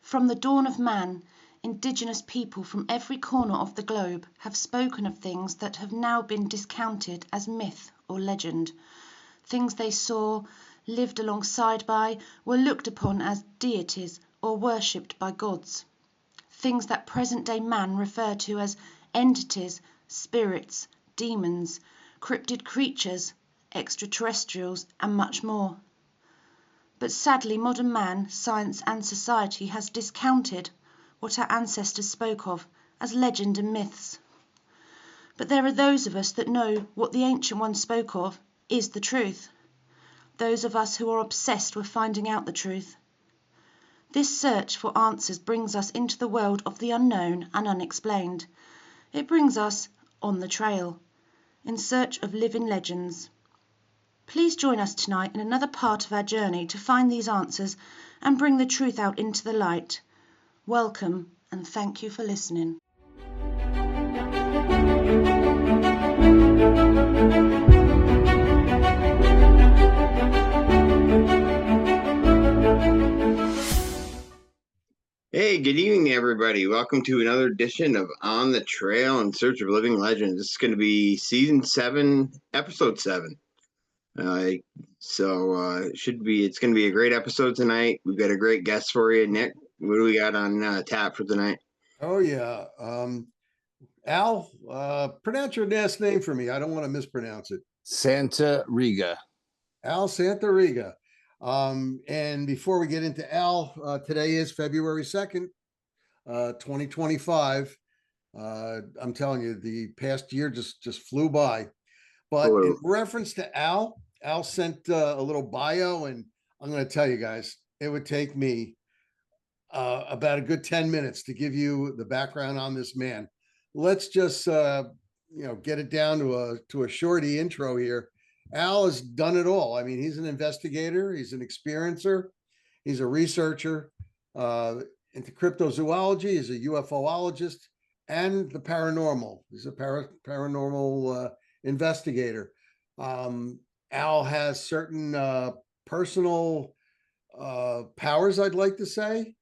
From the dawn of man, indigenous people from every corner of the globe have spoken of things that have now been discounted as myth or legend. Things they saw, lived alongside by, were looked upon as deities or worshipped by gods. Things that present-day man refer to as entities, spirits, demons, cryptid creatures, extraterrestrials, and much more. But sadly, modern man, science and society has discounted what our ancestors spoke of as legend and myths. But there are those of us that know what the ancient ones spoke of is the truth. Those of us who are obsessed with finding out the truth. This search for answers brings us into the world of the unknown and unexplained. It brings us on the trail, in search of living legends. Please join us tonight in another part of our journey to find these answers and bring the truth out into the light. Welcome and thank you for listening. Hey, good evening, everybody. Welcome to another edition of On the Trail in Search of Living Legends. This is going to be Season 7, Episode 7. It's going to be a great episode tonight. We've got a great guest for you. Nick, what do we got on tap for tonight? Oh, yeah. Al, pronounce your last name for me. I don't want to mispronounce it. Santariga. Al Santariga. And before we get into Al, today is February 2nd, 2025. I'm telling you, the past year just flew by. But in reference to Al sent a little bio, and I'm going to tell you guys, it would take me about a good 10 minutes to give you the background on this man. Let's just get it down to a shorty intro here. Al has done it all. I mean, he's an investigator, he's an experiencer, he's a researcher into cryptozoology, he's a UFOologist, and the paranormal. He's a paranormal investigator. Al has certain personal powers, I'd like to say,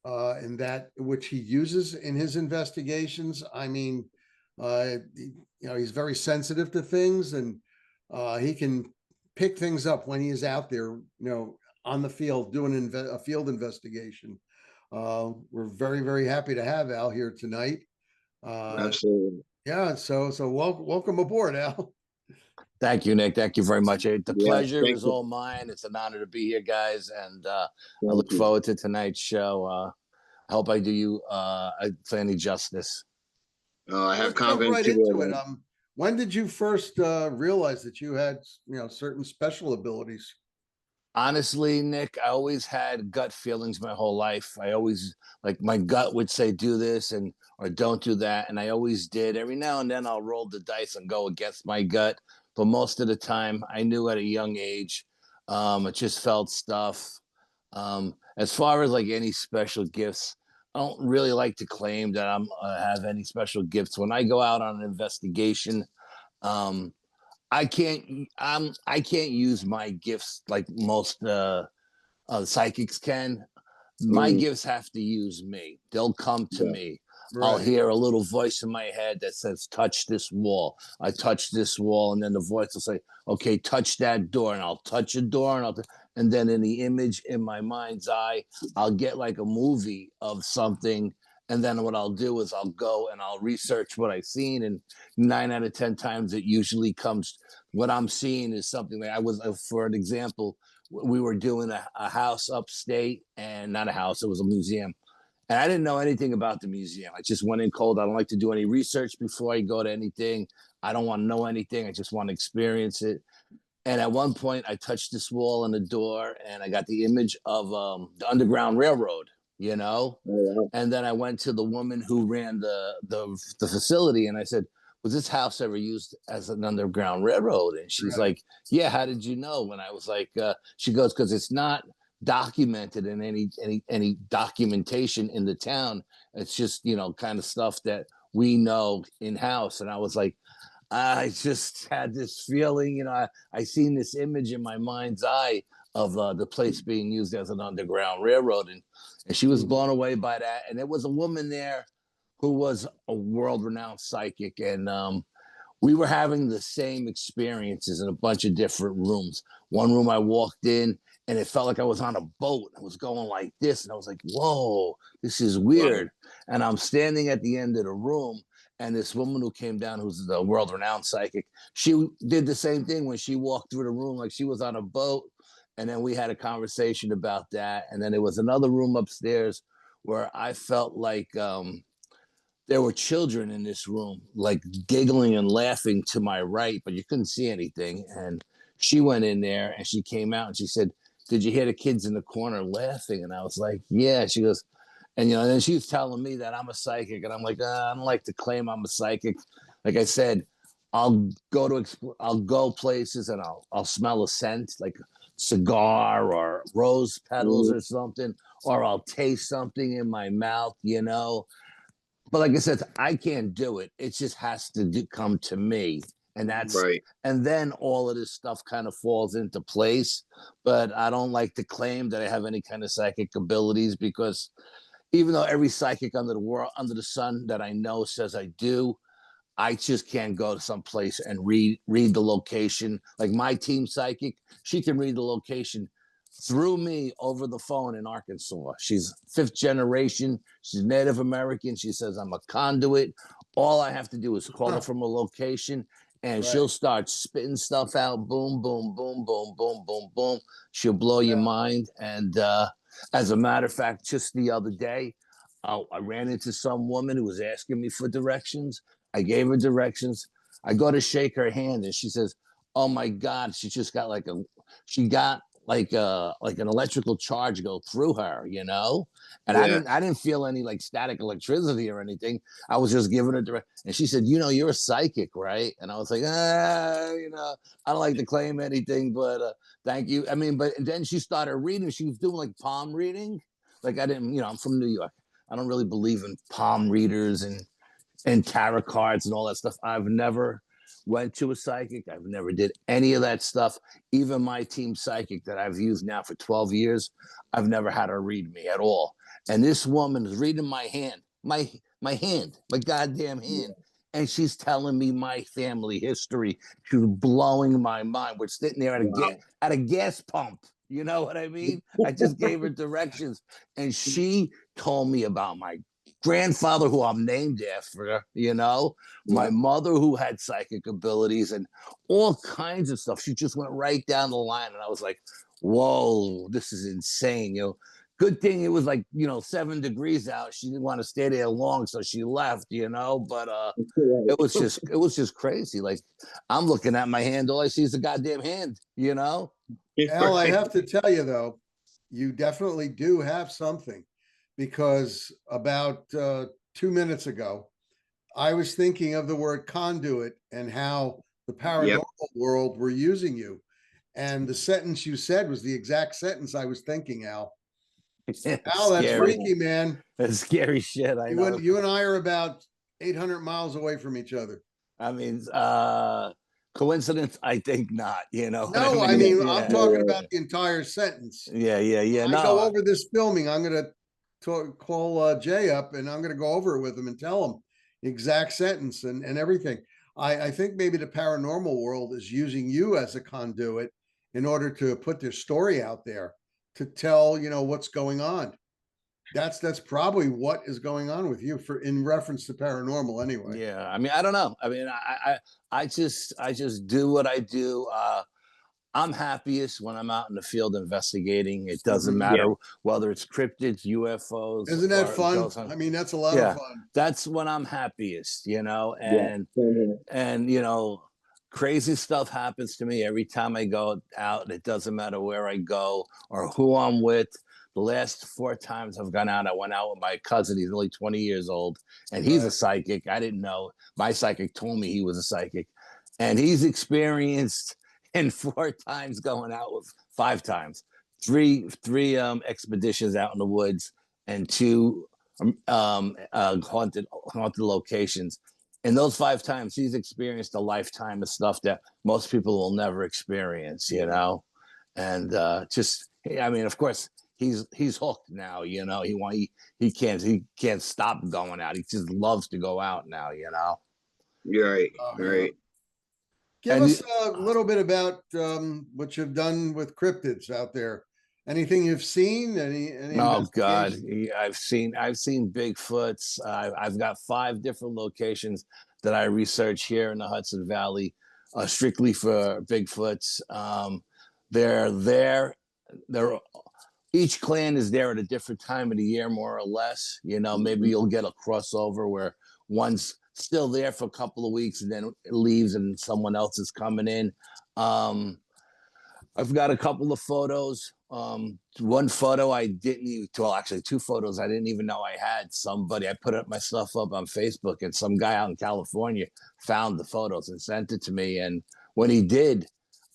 in that which he uses in his investigations. I mean, he's very sensitive to things, and he can pick things up when he is out there, on the field doing a field investigation. We're very, very happy to have Al here tonight. Absolutely. Yeah. So welcome aboard, Al. Thank you, Nick. Thank you very much. The pleasure is all mine. It's an honor to be here, guys, and I look forward to tonight's show. I hope I do you plenty justice. I have Let's confidence. jump right into it. When did you first realize that you had, certain special abilities? Honestly, Nick, I always had gut feelings my whole life. I always, my gut would say do this or don't do that, and I always did. Every now and then I'll roll the dice and go against my gut, but most of the time I knew at a young age. I just felt stuff. As far as any special gifts, I don't really like to claim that I'm have any special gifts. When I go out on an investigation, I can't use my gifts like most psychics can. My gifts have to use me. They'll come to me. Right. I'll hear a little voice in my head that says, touch this wall. I touch this wall, and then the voice will say, okay, touch that door, and I'll touch a door, and then in the image in my mind's eye, I'll get like a movie of something. And then what I'll do is I'll go and I'll research what I've seen. And 9 out of 10 times it usually comes, what I'm seeing is something like for an example, we were doing a house upstate, and not a house, it was a museum. And I didn't know anything about the museum. I just went in cold. I don't like to do any research before I go to anything. I don't want to know anything. I just want to experience it. And at one point I touched this wall and the door, and I got the image of the Underground Railroad. And then I went to the woman who ran the facility, and I said, was this house ever used as an Underground Railroad? And she's like, yeah, how did you know? And I was like, she goes, because it's not documented in any documentation in the town. It's just, kind of stuff that we know in-house. And I was like, I just had this feeling, I seen this image in my mind's eye the place being used as an underground railroad, and she was blown away by that. And there was a woman there who was a world-renowned psychic, and we were having the same experiences in a bunch of different rooms. One room I walked in, and it felt like I was on a boat. I was going like this, and I was like, whoa, this is weird. Wow. And I'm standing at the end of the room, and this woman who came down, who's the world-renowned psychic, she did the same thing when she walked through the room, like she was on a boat. And then we had a conversation about that. And then there was another room upstairs where I felt like there were children in this room, like giggling and laughing to my right, but you couldn't see anything. And she went in there and she came out and she said, "Did you hear the kids in the corner laughing?" And I was like, "Yeah." She goes, and then she was telling me that I'm a psychic, and I'm like, I don't like to claim I'm a psychic. Like I said, I'll go places and I'll smell a scent like cigar or rose petals or something, or I'll taste something in my mouth, But like I said, I can't do it. It just has to come to me. And that's right. And then all of this stuff kind of falls into place. But I don't like to claim that I have any kind of psychic abilities, because even though every psychic under the sun that I know says I do, I just can't go to some place and read the location. Like my team psychic, she can read the location through me over the phone in Arkansas. She's 5th generation. She's Native American. She says I'm a conduit. All I have to do is call her from a location, and she'll start spitting stuff out. Boom, boom, boom, boom, boom, boom, boom. She'll blow your mind. And as a matter of fact, just the other day, I ran into some woman who was asking me for directions. I gave her directions. I go to shake her hand, and she says, "Oh my God, she just got like an electrical charge go through her, And I didn't feel any like static electricity or anything. I was just giving her direct. And she said, "You're a psychic, right?" And I was like, I don't like to claim anything, but thank you. I mean, but then she started reading. She was doing like palm reading. Like I didn't, I'm from New York. I don't really believe in palm readers and tarot cards and all that stuff. I've never went to a psychic. I've never did any of that stuff. Even my team psychic that I've used now for 12 years, I've never had her read me at all. And this woman is reading my hand, my goddamn hand. And she's telling me my family history. She was blowing my mind. We're sitting there at a gas pump. You know what I mean? I just gave her directions, and she told me about my grandfather, who I'm named after, my mother, who had psychic abilities, and all kinds of stuff. She just went right down the line, and I was like, whoa, this is insane. Good thing it was like 7 degrees out. She didn't want to stay there long, so she left, but it was just crazy. Like, I'm looking at my hand, all I see is a goddamn hand. Al, I have to tell you though, you definitely do have something. Because about 2 minutes ago, I was thinking of the word conduit and how the paranormal world were using you. And the sentence you said was the exact sentence I was thinking, Al. Al, that's freaky, man. That's scary shit. I know. You and I are about 800 miles away from each other. I mean, coincidence? I think not. No, I mean, I'm talking about the entire sentence. Yeah. I go over this filming. I'm going to call Jay up, and I'm going to go over it with him and tell him the exact sentence and everything. I think maybe the paranormal world is using you as a conduit in order to put their story out there, to tell, what's going on. That's probably what is going on with you in reference to paranormal anyway. Yeah. I mean, I don't know. I mean, I just do what I do. I'm happiest when I'm out in the field investigating. It doesn't matter whether it's cryptids, UFOs. Isn't that fun? I mean, that's a lot of fun. That's when I'm happiest, and crazy stuff happens to me every time I go out. It doesn't matter where I go or who I'm with. The last 4 times I've gone out, I went out with my cousin. He's only 20 years old, and he's a psychic. I didn't know. My psychic told me he was a psychic, and he's experienced. And 4 times going out with 5 times, three expeditions out in the woods, and 2 haunted locations. In those 5 times, he's experienced a lifetime of stuff that most people will never experience, And just, I mean, of course, he's hooked now. You know, he can't stop going out. He just loves to go out now. You know. You're right. Oh, Right. give And us a little bit about what you've done with cryptids out there. Anything you've seen? Any oh God, investigations? I've seen Bigfoots. I've got 5 different locations that I research here in the Hudson Valley, strictly for Bigfoots. They're there. They're Each clan is there at a different time of the year, more or less. You know, maybe you'll get a crossover where one's still there for a couple of weeks and then it leaves and someone else is coming in. Um, I've got a couple of photos. One photo I didn't even, well, actually 2 photos I didn't even know I had. Somebody, I put up my stuff up on Facebook, and some guy out in California found the photos and sent it to me. And when he did,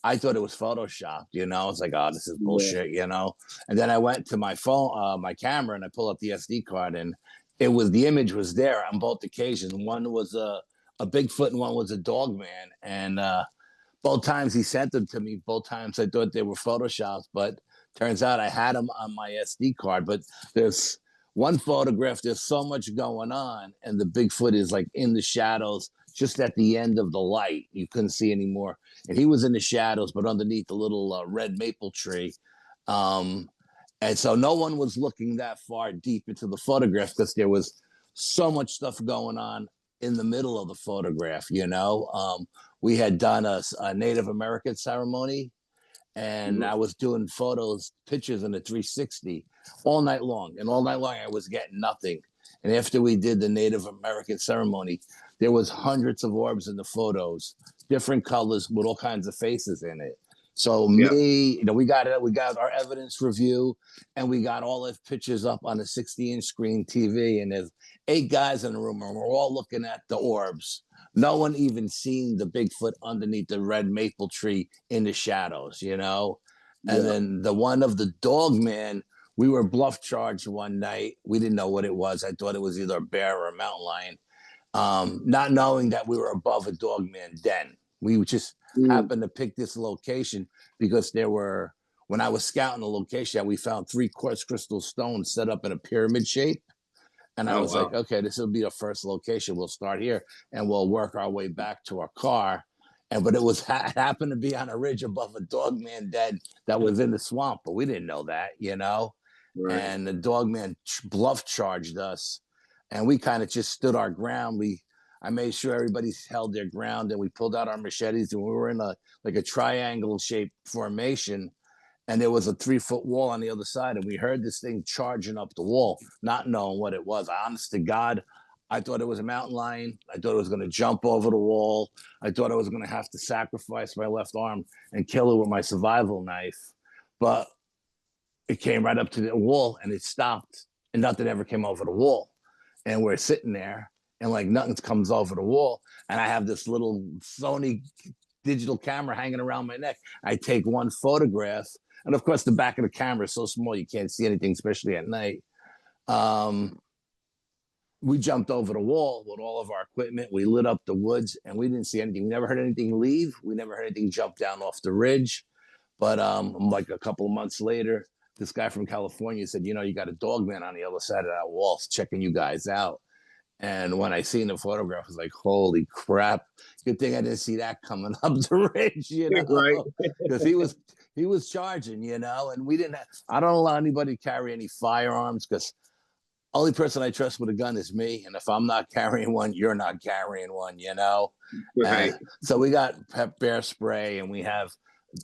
I thought it was photoshopped. You know, it's like, oh, this is bullshit. You know. And then I went to my phone, my camera, and I pulled up the SD card, and the image was there on both occasions. One was a Bigfoot, and one was a Dogman, and both times he sent them to me. Both times I thought they were photoshopped, but turns out I had them on my SD card. But there's one photograph, there's so much going on, and the Bigfoot is like in the shadows, just at the end of the light. You couldn't see anymore. And he was in the shadows, but underneath the little red maple tree. Um, and so no one was looking that far deep into the photograph because there was so much stuff going on in the middle of the photograph, you know. We had done a Native American ceremony, and I was doing pictures in a 360 all night long. And all night long, I was getting nothing. And after we did the Native American ceremony, there was hundreds of orbs in the photos, different colors with all kinds of faces in it. So you know, we got our evidence review, and we got all the pictures up on a 60-inch screen TV. And there's 8 guys in the room, and we're all looking at the orbs. No one even seen the Bigfoot underneath the red maple tree in the shadows, you know? And then the one of the Dogman, we were bluff charged one night. We didn't know what it was. I thought it was either a bear or a mountain lion, not knowing that we were above a Dogman den. We just happened to pick this location because when I was scouting the location, we found 3 quartz crystal stones set up in a pyramid shape. And I was like, okay, this will be our first location. We'll start here and we'll work our way back to our car. But it happened to be on a ridge above a Dogman den that was in the swamp, but we didn't know that, you know. Right. And the Dogman bluff charged us, and we kind of just stood our ground. I made sure everybody held their ground, and we pulled out our machetes, and we were in a triangle shaped formation. And there was a 3-foot wall on the other side, and we heard this thing charging up the wall, not knowing what it was. Honest to God, I thought it was a mountain lion. I thought it was going to jump over the wall. I thought I was going to have to sacrifice my left arm and kill it with my survival knife. But it came right up to the wall, and it stopped, and nothing ever came over the wall. And we're sitting there, and like nothing comes over the wall. And I have this little Sony digital camera hanging around my neck. I take one photograph, and of course, the back of the camera is so small you can't see anything, especially at night. We jumped over the wall with all of our equipment. We lit up the woods, and we didn't see anything. We never heard anything leave. We never heard anything jump down off the ridge. But like a couple of months later, this guy from California said, you know, you got a Dogman on the other side of that wall checking you guys out. And when I seen the photograph, I was like, holy crap. Good thing I didn't see that coming up the ridge, you know, right? Because he was charging, you know, and I don't allow anybody to carry any firearms because only person I trust with a gun is me. And if I'm not carrying one, you're not carrying one, you know? Right. So we got bear spray, and we have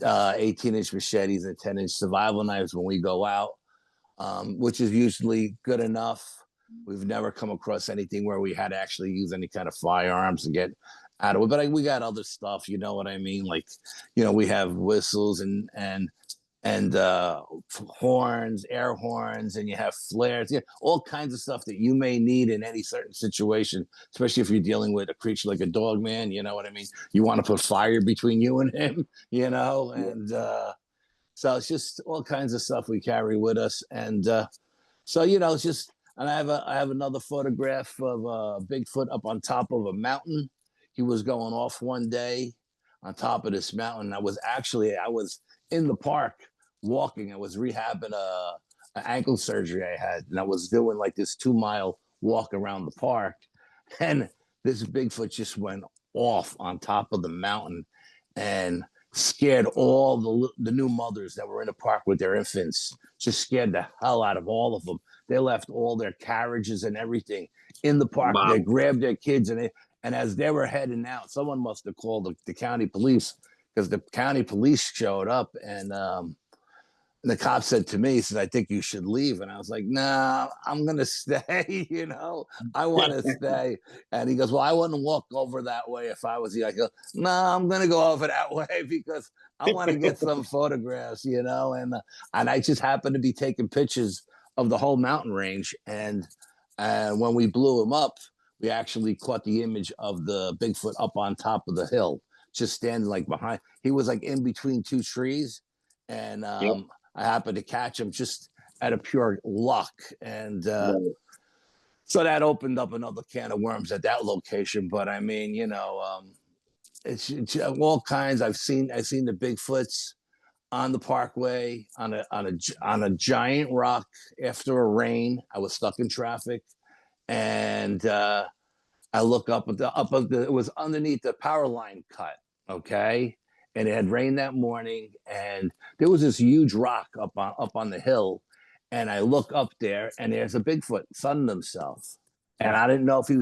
18-inch machetes and 10-inch survival knives when we go out, which is usually good enough. We've never come across anything where we had to actually use any kind of firearms to get out of it. But we got other stuff, you know what I mean? Like, you know, we have whistles and horns, air horns, and you have flares, all kinds of stuff that you may need in any certain situation, especially if you're dealing with a creature like a Dogman, you know what I mean? You want to put fire between you and him, you know? And so it's just all kinds of stuff we carry with us. And so, you know, it's just, and I have another photograph of Bigfoot up on top of a mountain. He was going off one day on top of this mountain. I was in the park walking. I was rehabbing an ankle surgery I had, and I was doing like this 2-mile walk around the park, and this Bigfoot just went off on top of the mountain and scared all the new mothers that were in the park with their infants. Just scared the hell out of all of them. They left all their carriages and everything in the park. Wow. They grabbed their kids, and as they were heading out, someone must have called the county police, because the county police showed up, and the cop said to me, he says, "I think you should leave." And I was like, "Nah, I'm going to stay. You know, I want to stay." And he goes, "Well, I wouldn't walk over that way if I was you." I go, "Nah, I'm going to go over that way because I want to get some photographs, you know." And I just happened to be taking pictures of the whole mountain range. And when we blew him up, we actually caught the image of the Bigfoot up on top of the hill, just standing like behind. He was like in between two trees. And Yep. I happened to catch him just out of pure luck. And Right. so that opened up another can of worms at that location. But I mean, you know, it's all kinds. I've seen the Bigfoots on the parkway on a giant rock after a rain. I was stuck in traffic, and I look up at it was underneath the power line cut. Okay. And it had rained that morning, and there was this huge rock up on the hill. And I look up there, and there's a Bigfoot sunning himself. And I don't know if he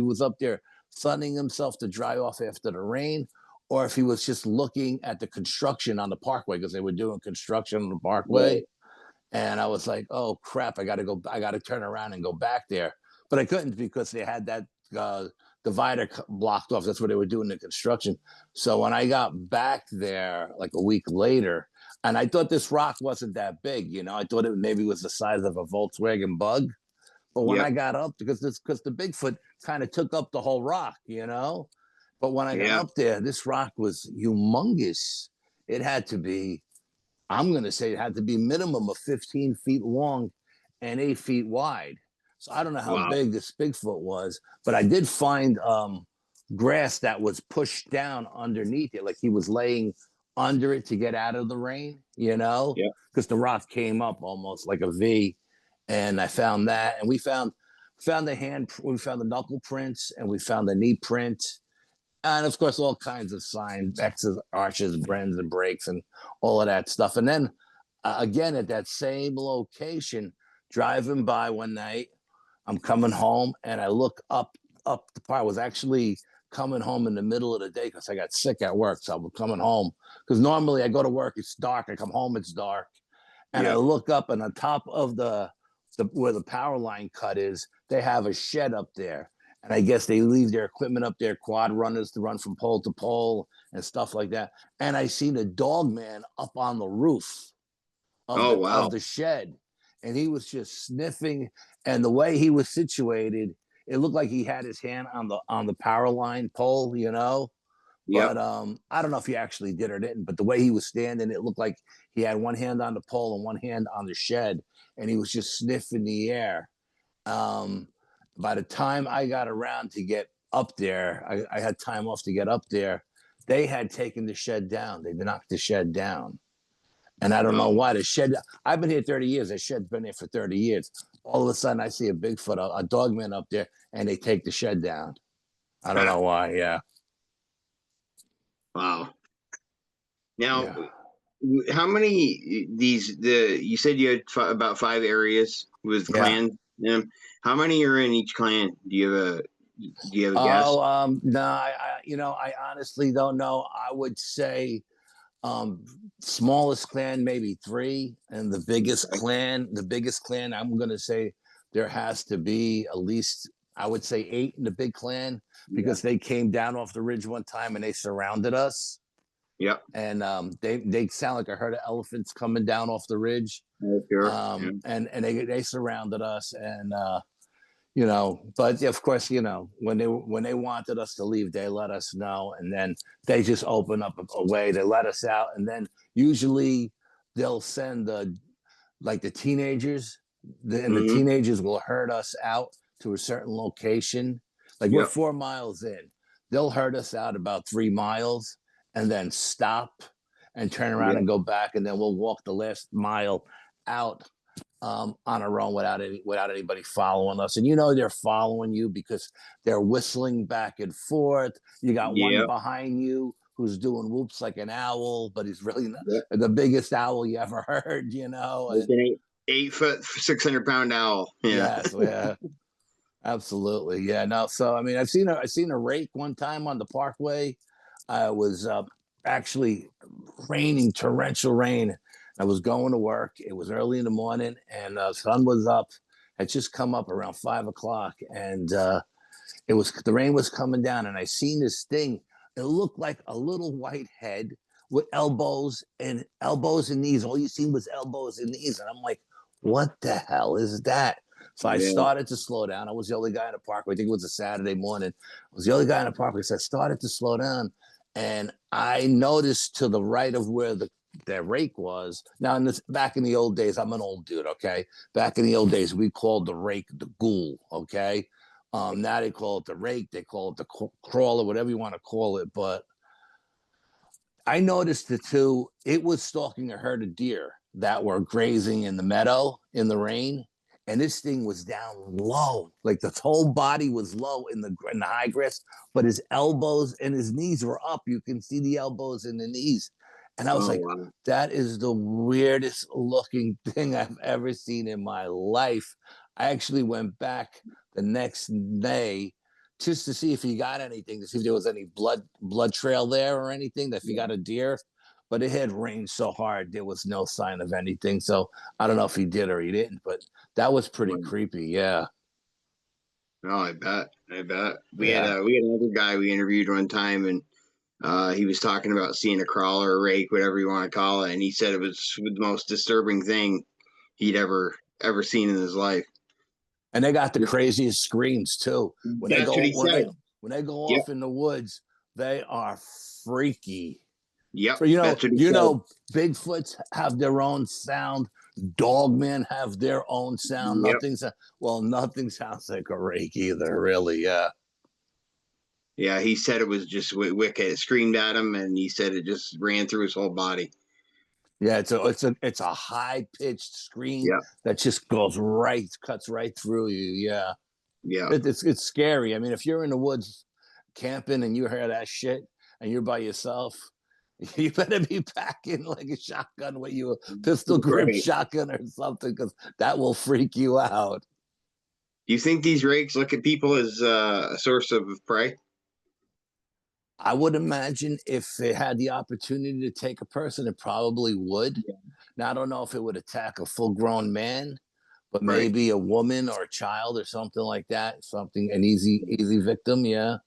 was up there sunning himself to dry off after the rain, or if he was just looking at the construction on the parkway, because they were doing construction on the parkway. Right. And I was like, "Oh crap, I got to turn around and go back there." But I couldn't, because they had that divider blocked off. That's where they were doing the construction. So when I got back there like a week later, and I thought this rock wasn't that big, you know, I thought it maybe was the size of a Volkswagen Bug. But when Yep. I got up, because the Bigfoot kind of took up the whole rock, you know. But when I got Yeah. up there, this rock was humongous. It had to be, I'm going to say, it had to be minimum of 15 feet long and 8 feet wide. So I don't know how Wow. big this Bigfoot was, but I did find grass that was pushed down underneath it, like he was laying under it to get out of the rain, you know, Yeah. because the rock came up almost like a V. And I found that, and we found the knuckle prints, and we found the knee print, and of course all kinds of signs, X's, arches, bends, and breaks, and all of that stuff. And then again at that same location, driving by one night, I'm coming home, and I look up the part. I was actually coming home in the middle of the day because I got sick at work. So I was coming home, because normally I go to work, it's dark. I come home, it's dark. And I Yeah. look up, and on top of the where the power line cut is, they have a shed up there. And I guess they leave their equipment up there, quad runners to run from pole to pole and stuff like that. And I seen a Dogman up on the roof Oh, wow. of the shed, and he was just sniffing. And the way he was situated, it looked like he had his hand on the power line pole, you know. Yep. But I don't know if he actually did or didn't. But the way he was standing, it looked like he had one hand on the pole and one hand on the shed, and he was just sniffing the air. By the time I got around to get up there, I had time off to get up there. They had taken the shed down. They knocked the shed down. And I don't know why. The shed, I've been here 30 years. The shed's been there for 30 years. All of a sudden, I see a Bigfoot, a Dogman up there, and they take the shed down. I don't know why. Yeah. Wow. Now, Yeah. how many you said you had about 5 areas with Yeah. clans in them. How many are in each clan? Do you have a guess? Oh, no, I honestly don't know. I would say smallest clan maybe 3, and the biggest clan, I'm gonna say there has to be at least, I would say 8 in the big clan, because they came down off the ridge one time and they surrounded us. Yep. And they sound like a herd of elephants coming down off the ridge. Oh, sure. And they surrounded us, and you know, but of course, you know, when they wanted us to leave, they let us know, and then they just open up a way. They let us out, and then usually they'll send the teenagers, and the teenagers will herd us out to a certain location. Like we're 4 miles in, they'll herd us out about 3 miles, and then stop, and turn around and go back, and then we'll walk the last mile out on our own without anybody following us. And they're following you because they're whistling back and forth. You got one behind you who's doing whoops like an owl, but he's really not the biggest owl you ever heard, Like an 8-foot, 600-pound owl. Yeah. Yes, yeah. Absolutely. Yeah. No. So I mean, I've seen a rake one time on the Parkway. I was actually raining, torrential rain. I was going to work. It was early in the morning, and the sun was up. Had just come up around 5 o'clock, and the rain was coming down. And I seen this thing. It looked like a little white head with elbows and knees. All you seen was elbows and knees, and I'm like, what the hell is that? So I started to slow down. I was the only guy in the parkway. I think it was a Saturday morning. I was the only guy in the parkway. So I started to slow down, and I noticed to the right of where the rake was. Now, back in the old days, I'm an old dude, okay? Back in the old days, we called the rake the ghoul, okay? Now they call it the rake. They call it the crawler, whatever you want to call it. But I noticed the two. It was stalking a herd of deer that were grazing in the meadow in the rain. And this thing was down low, like the whole body was low in the high grass, but his elbows and his knees were up. You can see the elbows and the knees. And I was wow. That is the weirdest looking thing I've ever seen in my life. I actually went back the next day just to see if he got anything, to see if there was any blood trail there or anything, that if he got a deer. But it had rained so hard, there was no sign of anything. So I don't know if he did or he didn't, but that was pretty creepy. Yeah. No, I bet. We had another guy we interviewed one time, and he was talking about seeing a crawler, a rake, whatever you want to call it, and he said it was the most disturbing thing he'd ever seen in his life. And they got the craziest screams too. When That's what he said. When they go off in the woods, they are freaky. Yep. So, Bigfoots have their own sound. Dogmen have their own sound. Yep. Nothing sounds like a rake either, really. Yeah. Yeah, he said it was just wicked. It screamed at him, and he said it just ran through his whole body. Yeah, it's a high pitched scream that just cuts right through you. Yeah. Yeah. It's scary. I mean, if you're in the woods camping and you hear that shit and you're by yourself, you better be packing like a shotgun with you, a pistol grip shotgun or something, because that will freak you out. Do you think these rakes look at people as a source of prey? I would imagine if it had the opportunity to take a person, it probably would. Yeah. Now, I don't know if it would attack a full-grown man, but maybe a woman or a child or something like that. An easy victim. Yeah.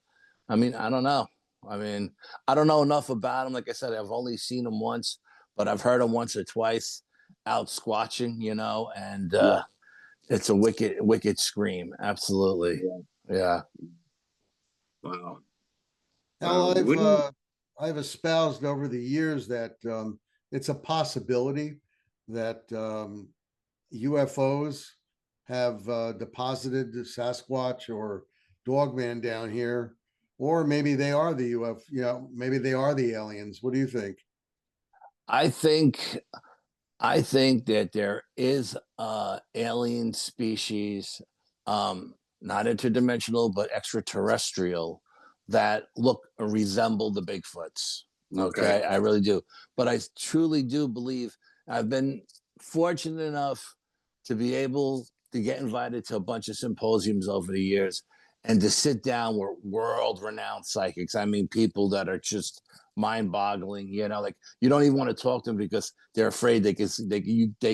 I mean, I don't know. I mean, I don't know enough about him. Like I said, I've only seen him once, but I've heard him once or twice out squatching, and it's a wicked scream. Absolutely. Yeah. Wow. Now, I've espoused over the years that it's a possibility that UFOs have deposited the Sasquatch or Dogman down here. Or maybe they are the maybe they are the aliens. What do you think? I think that there is alien species, not interdimensional, but extraterrestrial, that resemble the Bigfoots. Okay, I really do. But I truly do believe, I've been fortunate enough to be able to get invited to a bunch of symposiums over the years, and to sit down with world-renowned psychics. I mean, people that are just mind-boggling. Like you don't even want to talk to them because they're afraid they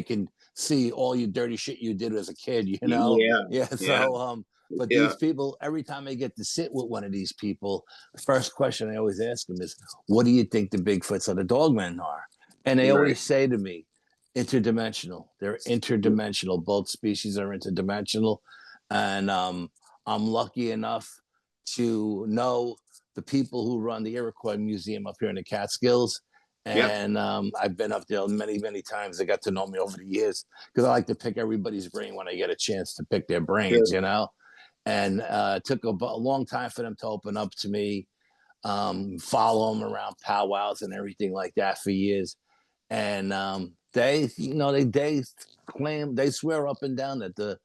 can see all your dirty shit you did as a kid. So, but these people, every time I get to sit with one of these people, the first question I always ask them is, "What do you think the Bigfoots or the Dogmen are?" And they always say to me, "Interdimensional. They're interdimensional. Both species are interdimensional," and I'm lucky enough to know the people who run the Iroquois Museum up here in the Catskills. And I've been up there many, many times. They got to know me over the years because I like to pick everybody's brain when I get a chance to pick their brains, And it took a long time for them to open up to me. follow them around powwows and everything like that for years. And they, you know, they claim, they swear up and down that the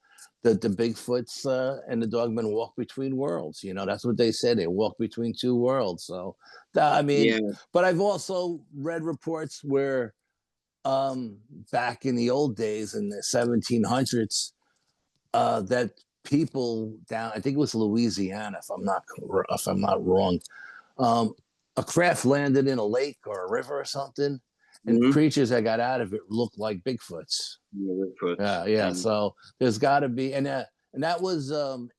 Bigfoots and the Dogmen walk between worlds. You know, that's what they say. They walk between two worlds. So, I mean, Yeah. but I've also read reports where back in the old days in the 1700s, that people down, I think it was Louisiana, if I'm not wrong, a craft landed in a lake or a river or something, and Mhm. creatures that got out of it looked like Bigfoots. Yeah, Bigfoots. Yeah. So there's got to be, and that was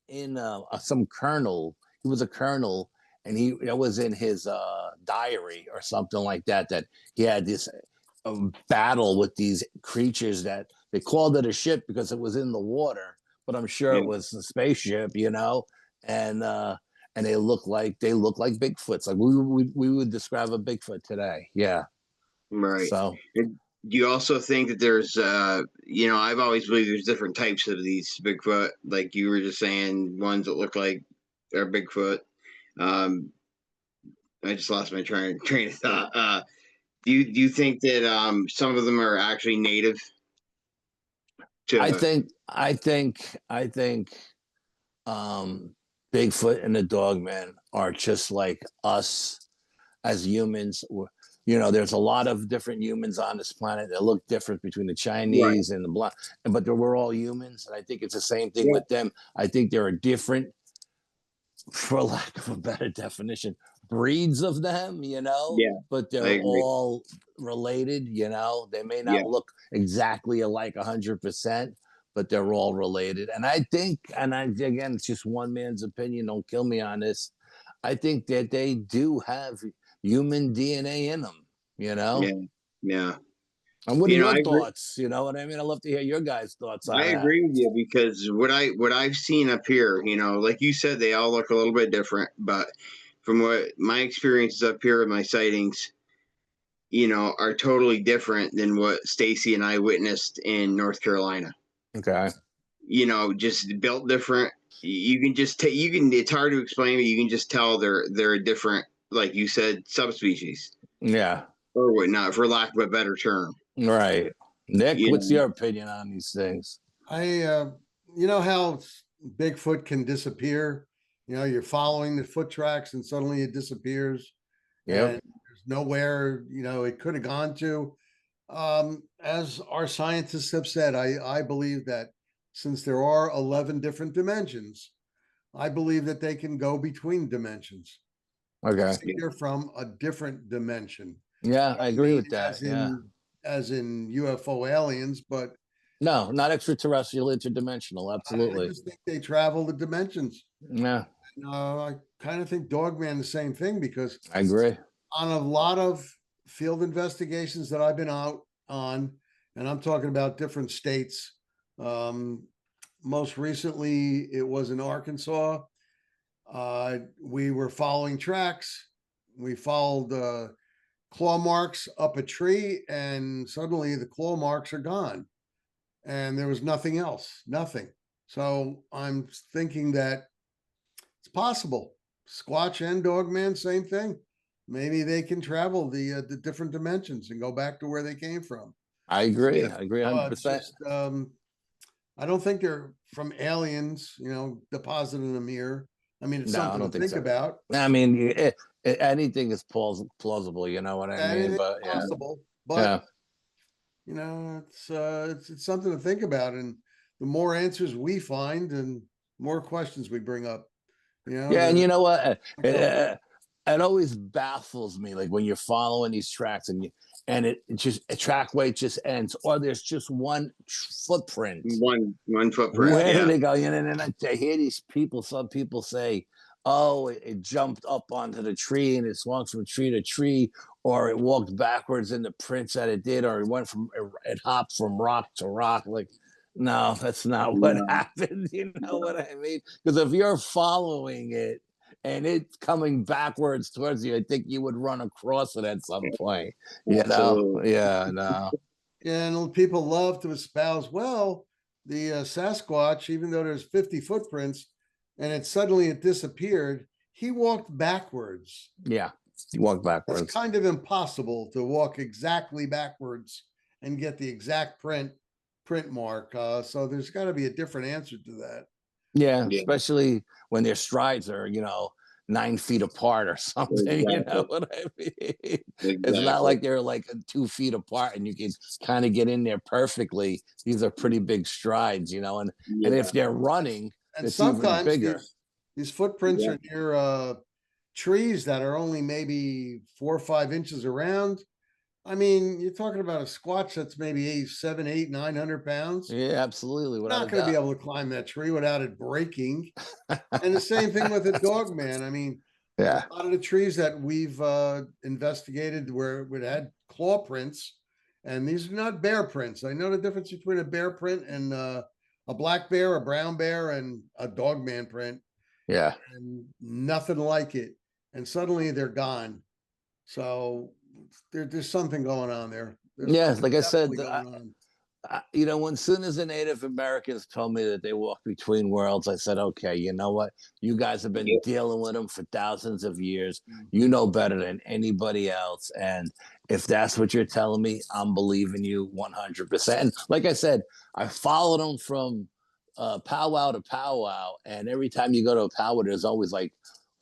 in some colonel. He was a colonel, and that was in his diary or something like that. That he had this battle with these creatures that they called it a ship because it was in the water, but I'm sure Yeah. it was a spaceship, you know, and they look like Bigfoots. Like we would describe a Bigfoot today. Yeah. Right. So And do you also think that there's, you know, I've always believed there's different types of these Bigfoot, like you were just saying, ones that look like they're Bigfoot. Um, I just lost my train of thought. Do you think that some of them are actually native I to? think Bigfoot and the Dogman are just like us as humans. You know, there's a lot of different humans on this planet that look different between the Right. Chinese and the black, but we're all humans, and I think it's the same thing Yeah. with them. I think there are different, for lack of a better definition, breeds of them, you know, Yeah. but I they're agree. all related, you know. They may Yeah. not look exactly alike 100%, but they're all related. And I think, again, it's just one man's opinion, don't kill me on this, I think that they do have human DNA in them, you know. Yeah. Yeah. And what are You know, your I agree. thoughts? You know what I mean? I'd love to hear your guys' thoughts I on that. agree with you because what I've seen up here, you know, like you said, they all look a little bit different, but from what my experiences up here with my sightings, you know, are totally different than what Stacy and I witnessed in North Carolina. Okay. You know, just built different. You can just take. You can. It's hard to explain, but you can just tell they're a different, like you said, subspecies Yeah. or whatnot, for lack of a better term. Right. Nick, You what's know. your opinion on these things? You know how Bigfoot can disappear? You know, you're following the foot tracks and suddenly it disappears and Yep. there's nowhere, you know, it could have gone to. As our scientists have said, I believe that since there are 11 different dimensions, I believe that they can go between dimensions. I Okay. think they're from a different dimension. Yeah, I I don't agree mean with that. Yeah. as in UFO aliens, but No, not extraterrestrial, interdimensional. I Absolutely. just think they travel the dimensions. Yeah, I kind of think Dogman the same thing because I agree. on a lot of field investigations that I've been out on, and I'm talking about different states. Most recently, it was in Arkansas. We were following tracks. We followed claw marks up a tree, and suddenly the claw marks are gone, and there was nothing else, nothing. So I'm thinking that it's possible. Squatch and Dogman, same thing. Maybe they can travel the different dimensions and go back to where they came from. I agree. Yeah. I agree It's 100%. just I don't think they're from aliens, you know, deposited in a mirror. I mean, it's No, I something to don't think think so. about. I mean, anything is plausible, you know what I mean? Anything's But yeah, possible, but yeah, you know, it's something to think about. And the more answers we find, and more questions we bring up, you know, yeah. And you know what? It always baffles me, like when you're following these tracks and it just a trackway just ends, or there's just one footprint. One footprint. Where did Yeah. it go? You know, and I hear these people, some people say, oh, it jumped up onto the tree and it swung from tree to tree, or it walked backwards in the prints that it did, or it hopped from rock to rock. Like, no, that's not what No. happened. You know what I mean? Because if you're following it and it's coming backwards towards you, I think you would run across it at some point. You know? Absolutely. Yeah, no. and people love to espouse, well, the Sasquatch, even though there's 50 footprints, and it suddenly it disappeared, he walked backwards. Yeah, he walked backwards. It's kind of impossible to walk exactly backwards and get the exact print mark. So there's got to be a different answer to that. Yeah, especially when their strides are, 9 feet apart or something. Exactly. You know what I mean? Exactly. It's not like they're like 2 feet apart and you can kind of get in there perfectly. These are pretty big strides, and if they're running, and it's sometimes even bigger. These footprints are near trees that are only maybe 4 or 5 inches around. I mean, you're talking about a Squatch that's maybe 7, 8, 900 pounds. Yeah, absolutely. You're not going to be able to climb that tree without it breaking. And the same thing with a Dogman. I mean, a lot of the trees that we've investigated where it had claw prints, and these are not bear prints. I know the difference between a bear print and a black bear, a brown bear, and a Dogman print. Yeah. And nothing like it. And suddenly they're gone. So there's something going on there. Yes, like I said, when soon as the Native Americans told me that they walk between worlds, I said, okay, you know what? You guys have been dealing with them for thousands of years. You know better than anybody else. And if that's what you're telling me, I'm believing you 100%. And like I said, I followed them from powwow to powwow. And every time you go to a powwow, there's always like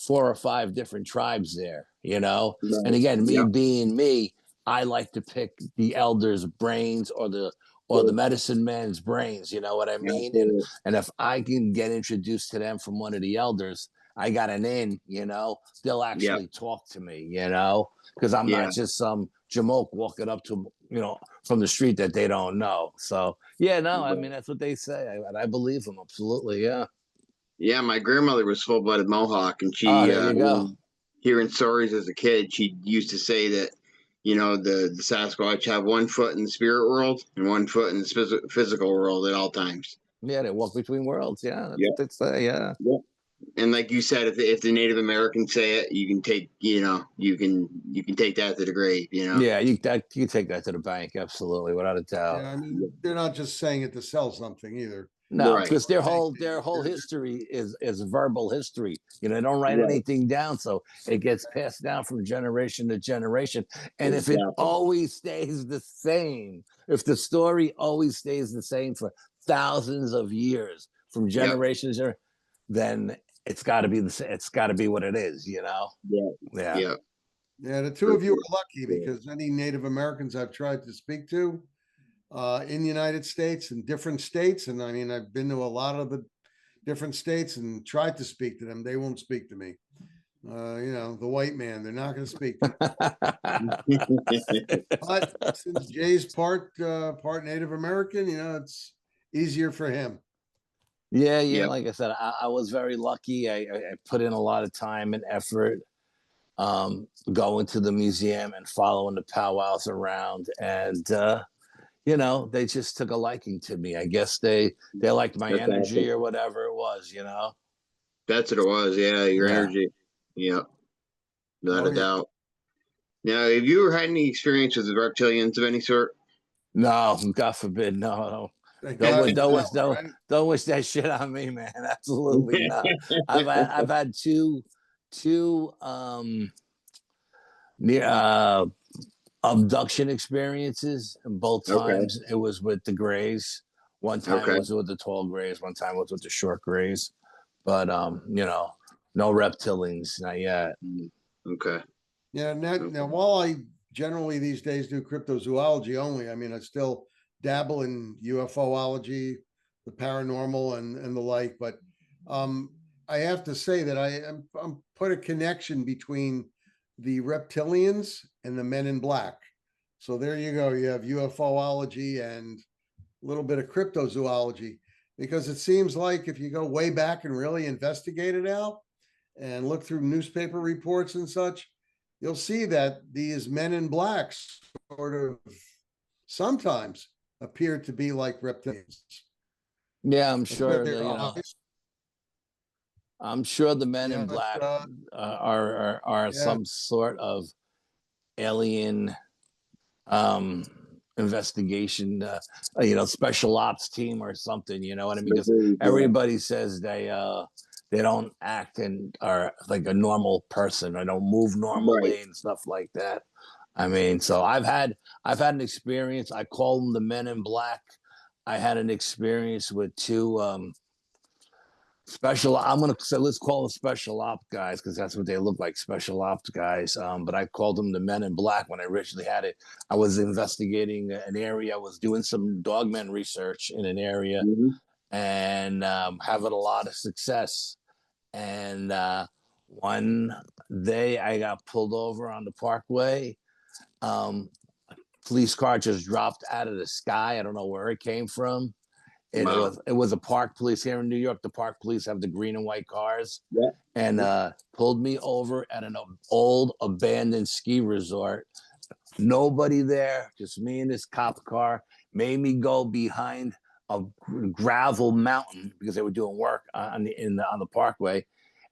4 or 5 different tribes there, Right. And again, me being me, I like to pick the elders' brains or the medicine man's brains, you know what I mean? And if I can get introduced to them from one of the elders, I got an in, they'll actually talk to me, because I'm not just some jamoke walking up to, from the street that they don't know. So, I mean, that's what they say. I believe them. Absolutely. Yeah. Yeah. My grandmother was full-blooded Mohawk, and she, there you go. Hearing stories as a kid, she used to say that, the Sasquatch have 1 foot in the spirit world and 1 foot in the physical world at all times. Yeah, they walk between worlds. Yeah, that's what they say. Yeah. And like you said, if the Native Americans say it, you can take, you can take that to the grave. Yeah, you can take that to the bank. Absolutely, without a doubt. Yeah, I mean, they're not just saying it to sell something either. No, because their whole history is verbal history. They don't write anything down, so it gets passed down from generation to generation. And if it always stays the same, if the story always stays the same for thousands of years, from generations, then it's got to be it's got to be what it is. Yeah. The two of you are lucky, because any Native Americans I've tried to speak to in the United States and different states, and I mean, I've been to a lot of the different states and tried to speak to them. They won't speak to me. The white man, they're not going to speak to me. But since Jay's part Native American, it's easier for him. Yeah. Like I said, I was very lucky. I put in a lot of time and effort going to the museum and following the powwows around, and they just took a liking to me. I guess they liked my energy or whatever it was, That's what it was. Yeah, your energy. Yeah, without a doubt. Now, have you ever had any experience with reptilians of any sort? No, God forbid. No. Don't wish that shit on me, man. Absolutely not. I've had two near abduction experiences, and both times it was with the Greys. One time it was with the tall Greys, one time it was with the short Greys. But no reptilians, not yet. Okay. Yeah. Now, while I generally these days do cryptozoology only, I mean, I still dabble in UFOlogy, the paranormal, and the like. But I have to say that I'm put a connection between the reptilians and the men in black. So there you go. You have UFOlogy and a little bit of cryptozoology, because it seems like if you go way back and really investigate it out and look through newspaper reports and such, you'll see that these men in black sort of sometimes appear to be like reptilians. Yeah, I'm sure. I'm sure the men in black are some sort of alien investigation, special ops team or something. You know what I mean? Because everybody says they they don't act and are like a normal person. I don't move normally and stuff like that. I mean, so I've had an experience. I call them the Men in Black. I had an experience with two special. I'm gonna say let's call them special op guys because that's what they look like, special ops guys. But I called them the Men in Black when I originally had it. I was investigating an area. I was doing some Dogmen research in an area, and having a lot of success. And one day I got pulled over on the Parkway. Police car just dropped out of the sky. I don't know where it came from. It was a park police here in New York. The park police have the green and white cars, and pulled me over at an old abandoned ski resort. Nobody there, just me and this cop car. Made me go behind a gravel mountain because they were doing work on the Parkway.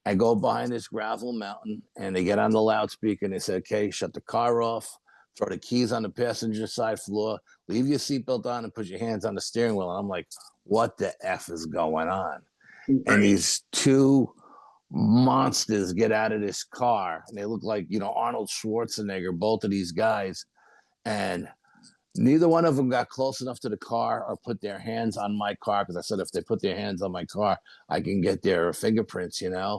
I go behind this gravel mountain, and they get on the loudspeaker and they say, "Okay, shut the car off. Throw the keys on the passenger side floor, leave your seatbelt on, and put your hands on the steering wheel." And I'm like, what the F is going on? And these two monsters get out of this car, and they look like, Arnold Schwarzenegger, both of these guys. And neither one of them got close enough to the car or put their hands on my car, because I said if they put their hands on my car, I can get their fingerprints, Yeah.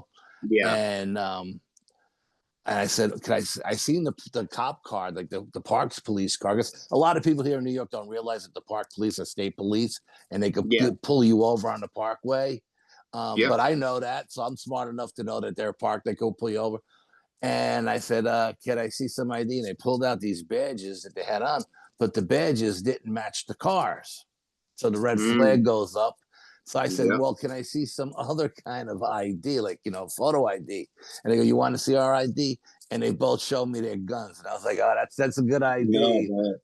And I said, I seen the cop car, like the parks police car. Because a lot of people here in New York don't realize that the park police are state police, and they could pull you over on the Parkway. But I know that, so I'm smart enough to know that they're parked. They could pull you over. And I said, "Can I see some ID?" And they pulled out these badges that they had on, but the badges didn't match the cars. So the red flag goes up. So I said, "Well, can I see some other kind of ID, like, photo ID?" And they go, "You want to see our ID?" And they both showed me their guns. And I was like, "Oh, that's a good ID."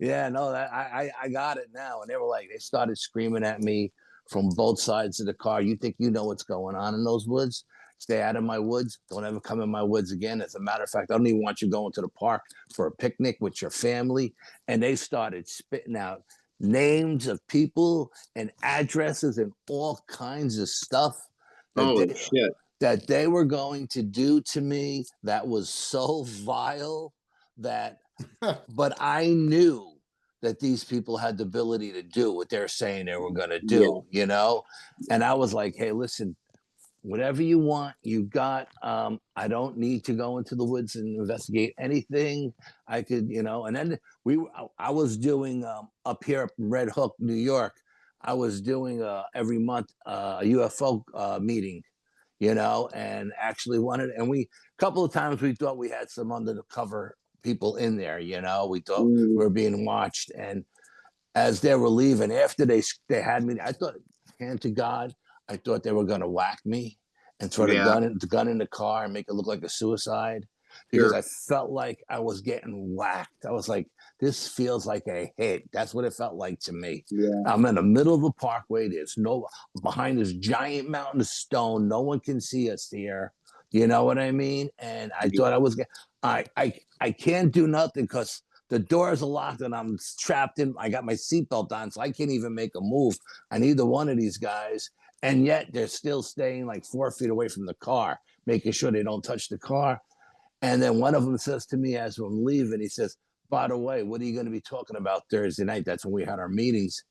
I got it now. And they were like, they started screaming at me from both sides of the car. "You think you know what's going on in those woods? Stay out of my woods. Don't ever come in my woods again. As a matter of fact, I don't even want you going to the park for a picnic with your family." And they started spitting out names of people and addresses and all kinds of stuff that they were going to do to me that was so vile that but I knew that these people had the ability to do what they're saying they were going to do, And I was like, "Hey, listen, whatever you want, you got. I don't need to go into the woods and investigate anything. I could, And then I was doing up here in Red Hook, New York. I was doing every month a UFO meeting, and actually wanted. And a couple of times we thought we had some undercover people in there. We thought we were being watched. And as they were leaving, after they had me, I thought, hand to God, I thought they were going to whack me and throw the gun in the car and make it look like a suicide, because I felt like I was getting whacked. I was like, this feels like a hit. That's what it felt like to me. I'm in the middle of the Parkway. There's behind this giant mountain of stone. No one can see us here. You know what I mean? And I thought I can't do nothing because the doors are locked and I'm trapped in. I got my seatbelt on, so I can't even make a move on either one of these guys. And yet they're still staying like 4 feet away from the car, making sure they don't touch the car. And then one of them says to me as I'm leaving, he says, "By the way, what are you going to be talking about Thursday night?" That's when we had our meetings.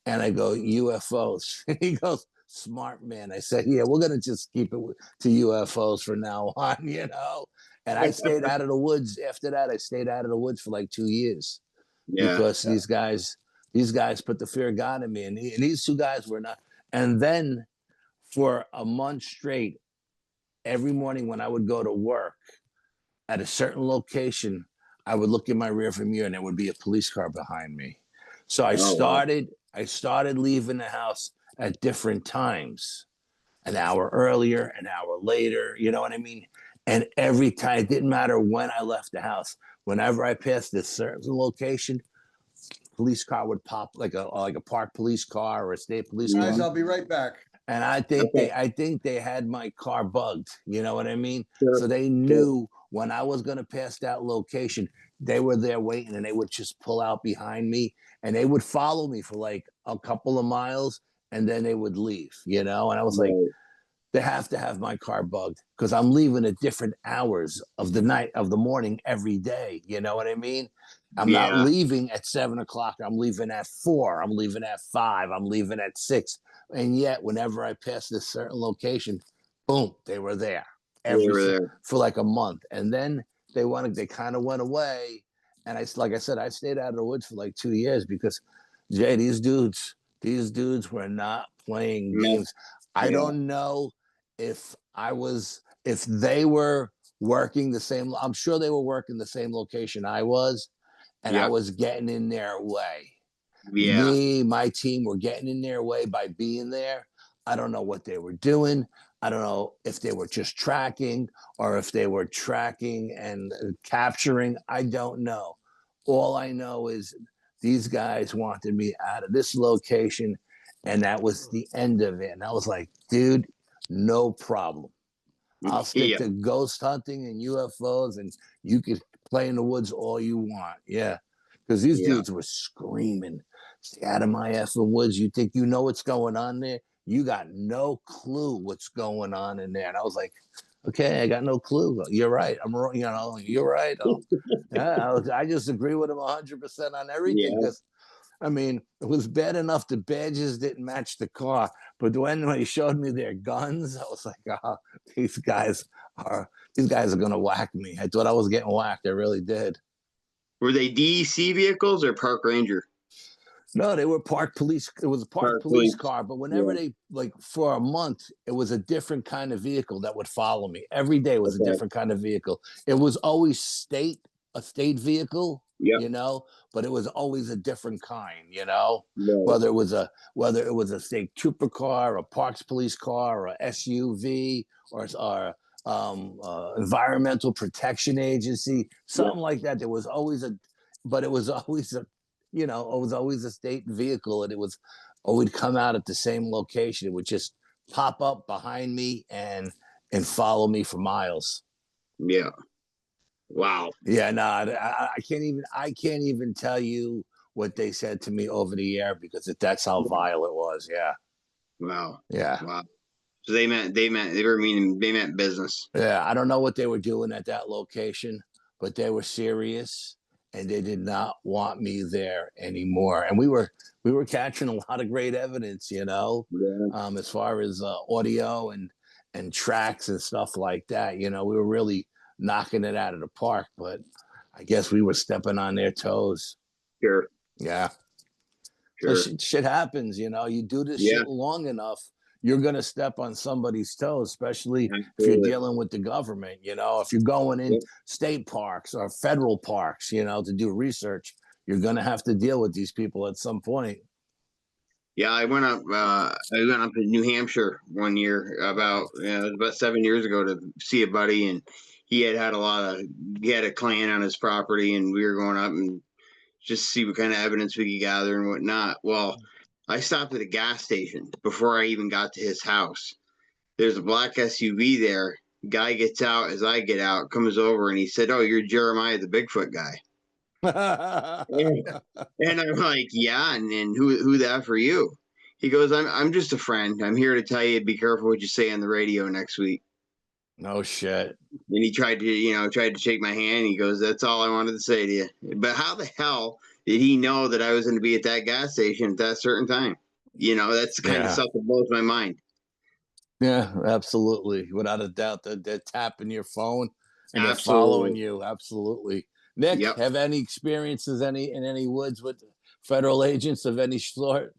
And I go, "UFOs." He goes, "Smart man." I said, "Yeah, we're going to just keep it to UFOs for now on, And I stayed out of the woods. After that, I stayed out of the woods for like 2 years because these guys put the fear of God in me. And these two guys were not. And then for a month straight, every morning when I would go to work at a certain location, I would look in my rearview mirror and there would be a police car behind me. So I started leaving the house at different times, an hour earlier, an hour later, you know what I mean? And every time, it didn't matter when I left the house, whenever I passed this certain location, police car would pop, like a park police car or a state police car. Guys, I'll be right back. And I think they had my car bugged. You know what I mean? So they knew when I was going to pass that location, they were there waiting, and they would just pull out behind me, and they would follow me for like a couple of miles, and then they would leave. And I was like, they have to have my car bugged because I'm leaving at different hours of the morning every day. You know what I mean? I'm not Yeah. leaving at 7 o'clock. I'm leaving at 4. I'm leaving at 5. I'm leaving at 6. And yet, whenever I pass this certain location, boom, they were there for like a month. And then they kind of went away. And like I said, I stayed out of the woods for like 2 years because, Jay, these dudes were not playing games. I don't know if they were working the same. I'm sure they were working the same location I was, and I was getting in their way. Yeah. My team were getting in their way by being there. I don't know what they were doing. I don't know if they were just tracking or if they were tracking and capturing. I don't know. All I know is these guys wanted me out of this location, and that was the end of it. And I was like, dude, no problem. I'll stick to ghost hunting and UFOs, and you could play in the woods all you want. Yeah. Because these dudes were screaming, stay out of my effing woods. You think you know what's going on there? You got no clue what's going on in there. And I was like, okay, I got no clue. You're right. I'm wrong. You're right. I just agree with him 100% on everything because I mean, it was bad enough the badges didn't match the car, but when he showed me their guns, I was like, oh, these guys are gonna whack me. I thought I was getting whacked. I really did. Were they DEC vehicles or park ranger? No, they were park police. It was a park police car, but whenever they for a month, it was a different kind of vehicle that would follow me. Every day was a different kind of vehicle. It was always a state vehicle, but it was always a different kind, whether it was a state trooper car, a parks police car, or a SUV, or environmental protection agency, something like that. There was always but it was always it was always a state vehicle, and it would come out at the same location. It would just pop up behind me and follow me for miles. Yeah. Wow. Yeah, no, I can't even tell you what they said to me over the air because that's how vile it was. Yeah. Wow. Yeah. Wow. So they meant business. Yeah, I don't know what they were doing at that location, but they were serious and they did not want me there anymore. And we were catching a lot of great evidence, as far as audio and tracks and stuff like that. We were really knocking it out of the park, but I guess we were stepping on their toes. Sure. Yeah. Sure. So shit happens, you do this shit long enough, you're going to step on somebody's toes, especially if you're dealing with the government. If you're going in state parks or federal parks, to do research, you're going to have to deal with these people at some point. Yeah, I went up to New Hampshire one year about 7 years ago to see a buddy, and he had a clan on his property, and we were going up and just see what kind of evidence we could gather and whatnot. Well, I stopped at a gas station before I even got to his house. There's a black SUV there. Guy gets out as I get out, comes over, and he said, "Oh, you're Jeremiah the Bigfoot guy." And I'm like, "Yeah, and who that for you?" He goes, I'm just a friend. I'm here to tell you, be careful what you say on the radio next week." No shit. And he tried to shake my hand. He goes, "That's all I wanted to say to you." But how the hell did he know that I was going to be at that gas station at that certain time? That's the kind of stuff that blows my mind. Yeah, absolutely. Without a doubt, they're tapping your phone and they're following you. Absolutely. Nick, have any experiences in any woods with federal agents of any sort?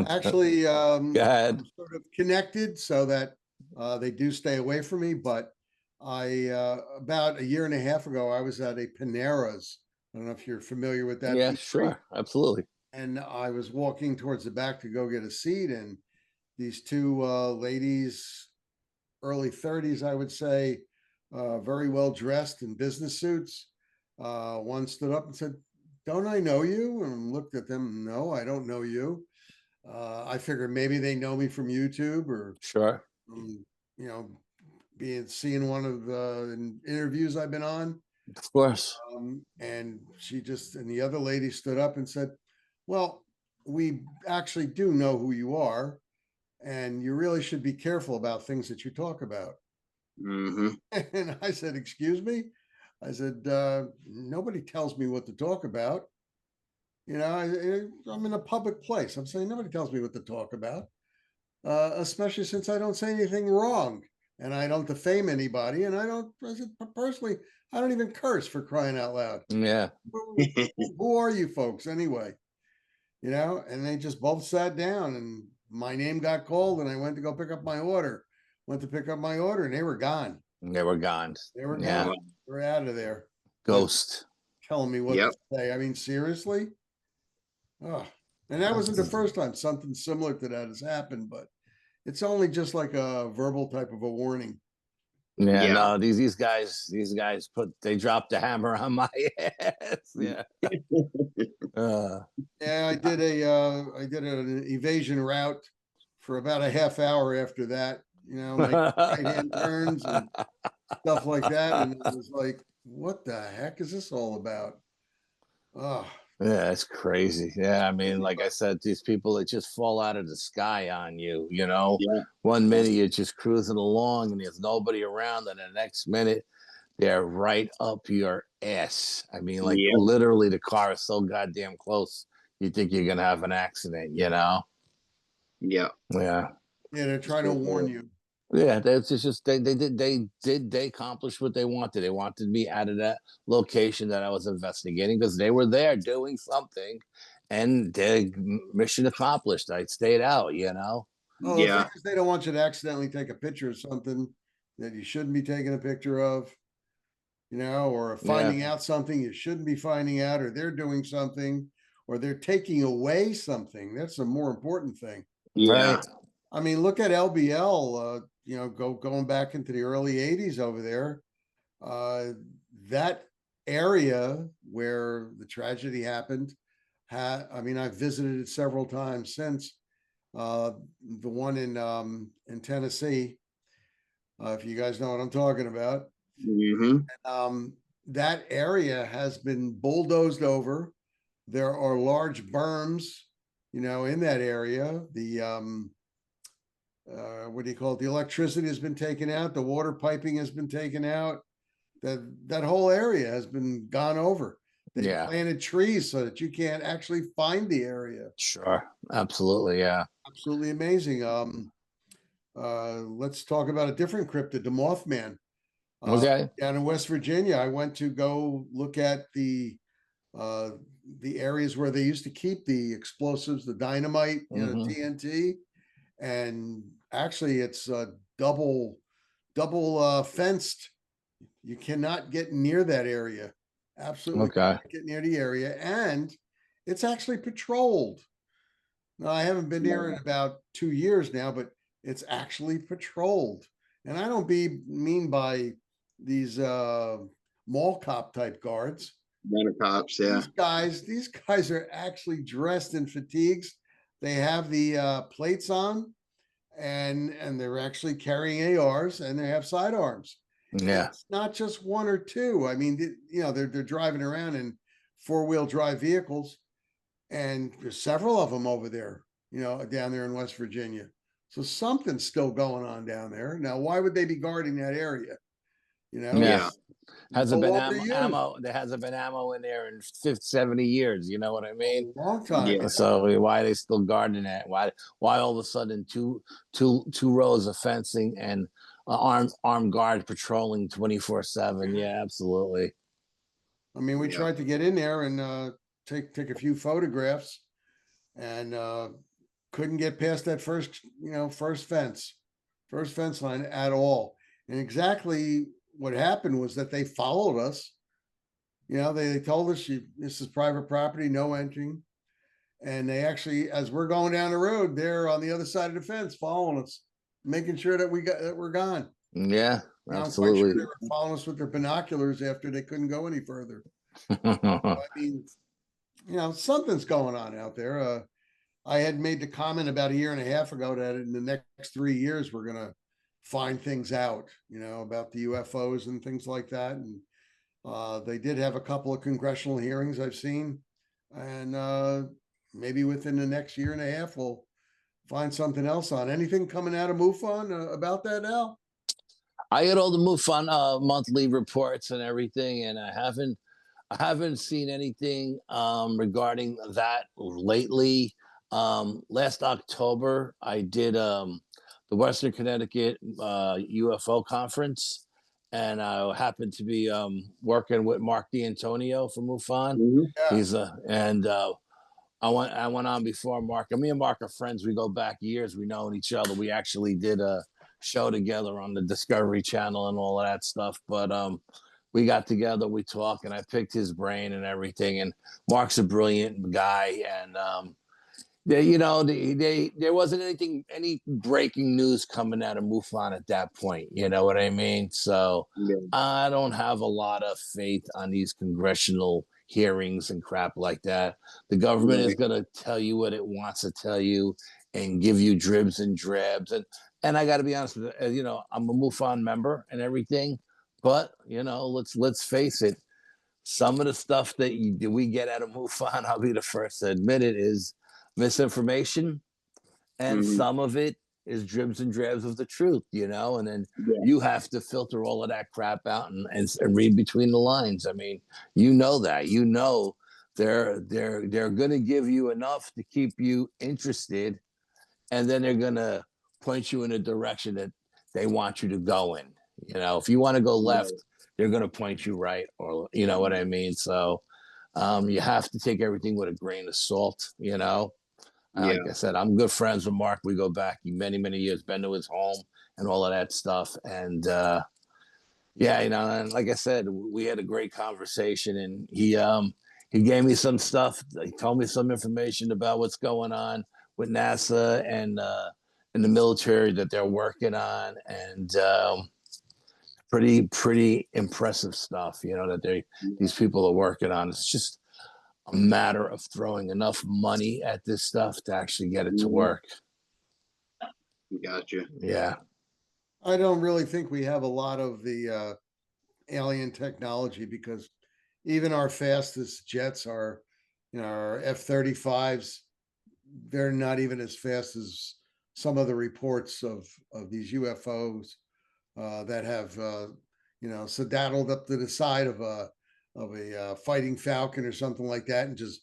Actually, Go ahead. I'm sort of connected so that they do stay away from me. But about a year and a half ago, I was at a Panera's. I don't know if you're familiar with that. Yeah, sure. Absolutely. And I was walking towards the back to go get a seat, and these two ladies, early 30s, I would say, very well dressed in business suits. One stood up and said, "Don't I know you?" And looked at them. "No, I don't know you." I figured maybe they know me from YouTube or sure, seeing one of the interviews I've been on. Of course. And the other lady stood up and said, "Well, we actually do know who you are. and you really should be careful about things that you talk about. Mm-hmm. And I said, excuse me? I said, nobody tells me what to talk about. You know, I'm in a public place. I'm saying nobody tells me what to talk about, especially since I don't say anything wrong and I don't defame anybody. And I said, personally, I don't even curse, for crying out loud. Yeah. Who are you folks anyway? You know, and they just both sat down and my name got called and I went to go pick up my order. Went to pick up my order and they were gone. They were gone. They were Yeah. gone. We're out of there. Ghost. Telling me what Yep. to say. I mean, seriously? Oh, and that wasn't the first time something similar to that has happened, but it's only just like a verbal type of a warning. Yeah, Yeah. no, these guys they dropped the hammer on my ass. Yeah. Yeah, I did an evasion route for about a half hour after that, you know, like right-hand turns and stuff like that. And it was like, what the heck is this all about? Oh, yeah, it's crazy. Yeah, I mean, like I said, these people that just fall out of the sky on you, you know. Yeah. 1 minute you're just cruising along and there's nobody around, and the next minute they're right up your ass. I mean, like Yep. literally the car is so goddamn close, you think you're gonna have an accident, you know? Yeah. Yeah. yeah, they're trying to warn you. Yeah, that's just they accomplished what they wanted. They wanted me out of that location that I was investigating because they were there doing something, and their mission accomplished. I stayed out, you know. Oh, the Yeah. thing is, they don't want you to accidentally take a picture of something that you shouldn't be taking a picture of, you know, or finding out something you shouldn't be finding out, or they're doing something, or they're taking away something. That's a more important thing. Yeah. Right. I mean, look at LBL, you know, going back into the early 80s over there. That area where the tragedy happened, I mean, I've visited it several times since. The one in Tennessee, if you guys know what I'm talking about. Mm-hmm. That area has been bulldozed over. There are large berms, you know, in that area. The what do you call it? The electricity has been taken out. The water piping has been taken out. That whole area has been gone over. They planted trees so that you can't actually find the area. Sure. Absolutely. Yeah. Absolutely amazing. Let's talk about a different cryptid, the Mothman. Okay. Down in West Virginia, I went to go look at the areas where they used to keep the explosives, the dynamite, you know, TNT, and actually it's double fenced. You cannot get near that area. Absolutely cannot get near the area, and it's actually patrolled. Now, I haven't been there in about 2 years now, but it's actually patrolled. And I don't mean by these mall cop type guards. Cops, yeah. These guys are actually dressed in fatigues. They have the plates on, and they're actually carrying ARs, and they have sidearms. Yeah, and it's not just one or two. I mean, you know, they're driving around in 4-wheel drive vehicles, and there's several of them over there, you know, down there in West Virginia. So something's still going on down there. Now, why would they be guarding that area? You know, Yeah. Hasn't been ammo. There hasn't been ammo in there in 50, 70 years. You know what I mean? A long time. Yeah. So why are they still guarding that? Why all of a sudden two rows of fencing and armed guard patrolling 24/7? Yeah, absolutely. I mean, we tried to get in there and take a few photographs, and couldn't get past that first fence line at all. And exactly what happened was that they followed us. You know, they told us this is private property, no entering. And they actually, as we're going down the road, they're on the other side of the fence following us, making sure that we're gone. Yeah, and absolutely. I'm quite sure they were following us with their binoculars after they couldn't go any further. I mean, you know, something's going on out there. I had made the comment about a year and a half ago that in the next 3 years, we're going to find things out, you know, about the UFOs and things like that. And they did have a couple of congressional hearings I've seen. And maybe within the next year and a half, we'll find something else on. Anything coming out of MUFON about that, Al? I get all the MUFON monthly reports and everything, and I haven't seen anything regarding that lately. Last October, I did the Western Connecticut UFO conference, and I happened to be working with Mark D'Antonio from MUFON. Mm-hmm. Yeah. He's I went on before Mark, and me and Mark are friends. We go back years. We know each other. We actually did a show together on the Discovery Channel and all of that stuff. But we got together, we talked, and I picked his brain and everything. And Mark's a brilliant guy, and there wasn't any breaking news coming out of MUFON at that point. You know what I mean? So Yeah. I don't have a lot of faith on these congressional hearings and crap like that. The government is going to tell you what it wants to tell you and give you dribs and drabs. And I got to be honest with you, I'm a MUFON member and everything, but let's face it. Some of the stuff that we get out of MUFON, I'll be the first to admit it, is misinformation, and some of it is dribs and drabs of the truth, and then you have to filter all of that crap out and read between the lines. I mean, that they're going to give you enough to keep you interested, and then they're going to point you in a direction that they want you to go in. If you want to go left, they're going to point you right, or you know what I mean. So you have to take everything with a grain of salt. Like I said, I'm good friends with Mark. We go back many, many years, been to his home and all of that stuff. And and like I said, we had a great conversation, and he gave me some stuff. He told me some information about what's going on with NASA and the military that they're working on, and pretty impressive stuff, that these people are working on. It's just a matter of throwing enough money at this stuff to actually get it to work. Gotcha. Yeah. I don't really think we have a lot of the alien technology, because even our fastest jets are, our F-35s, they're not even as fast as some of the reports of these UFOs that have, skedaddled up to the side of a fighting Falcon or something like that, and just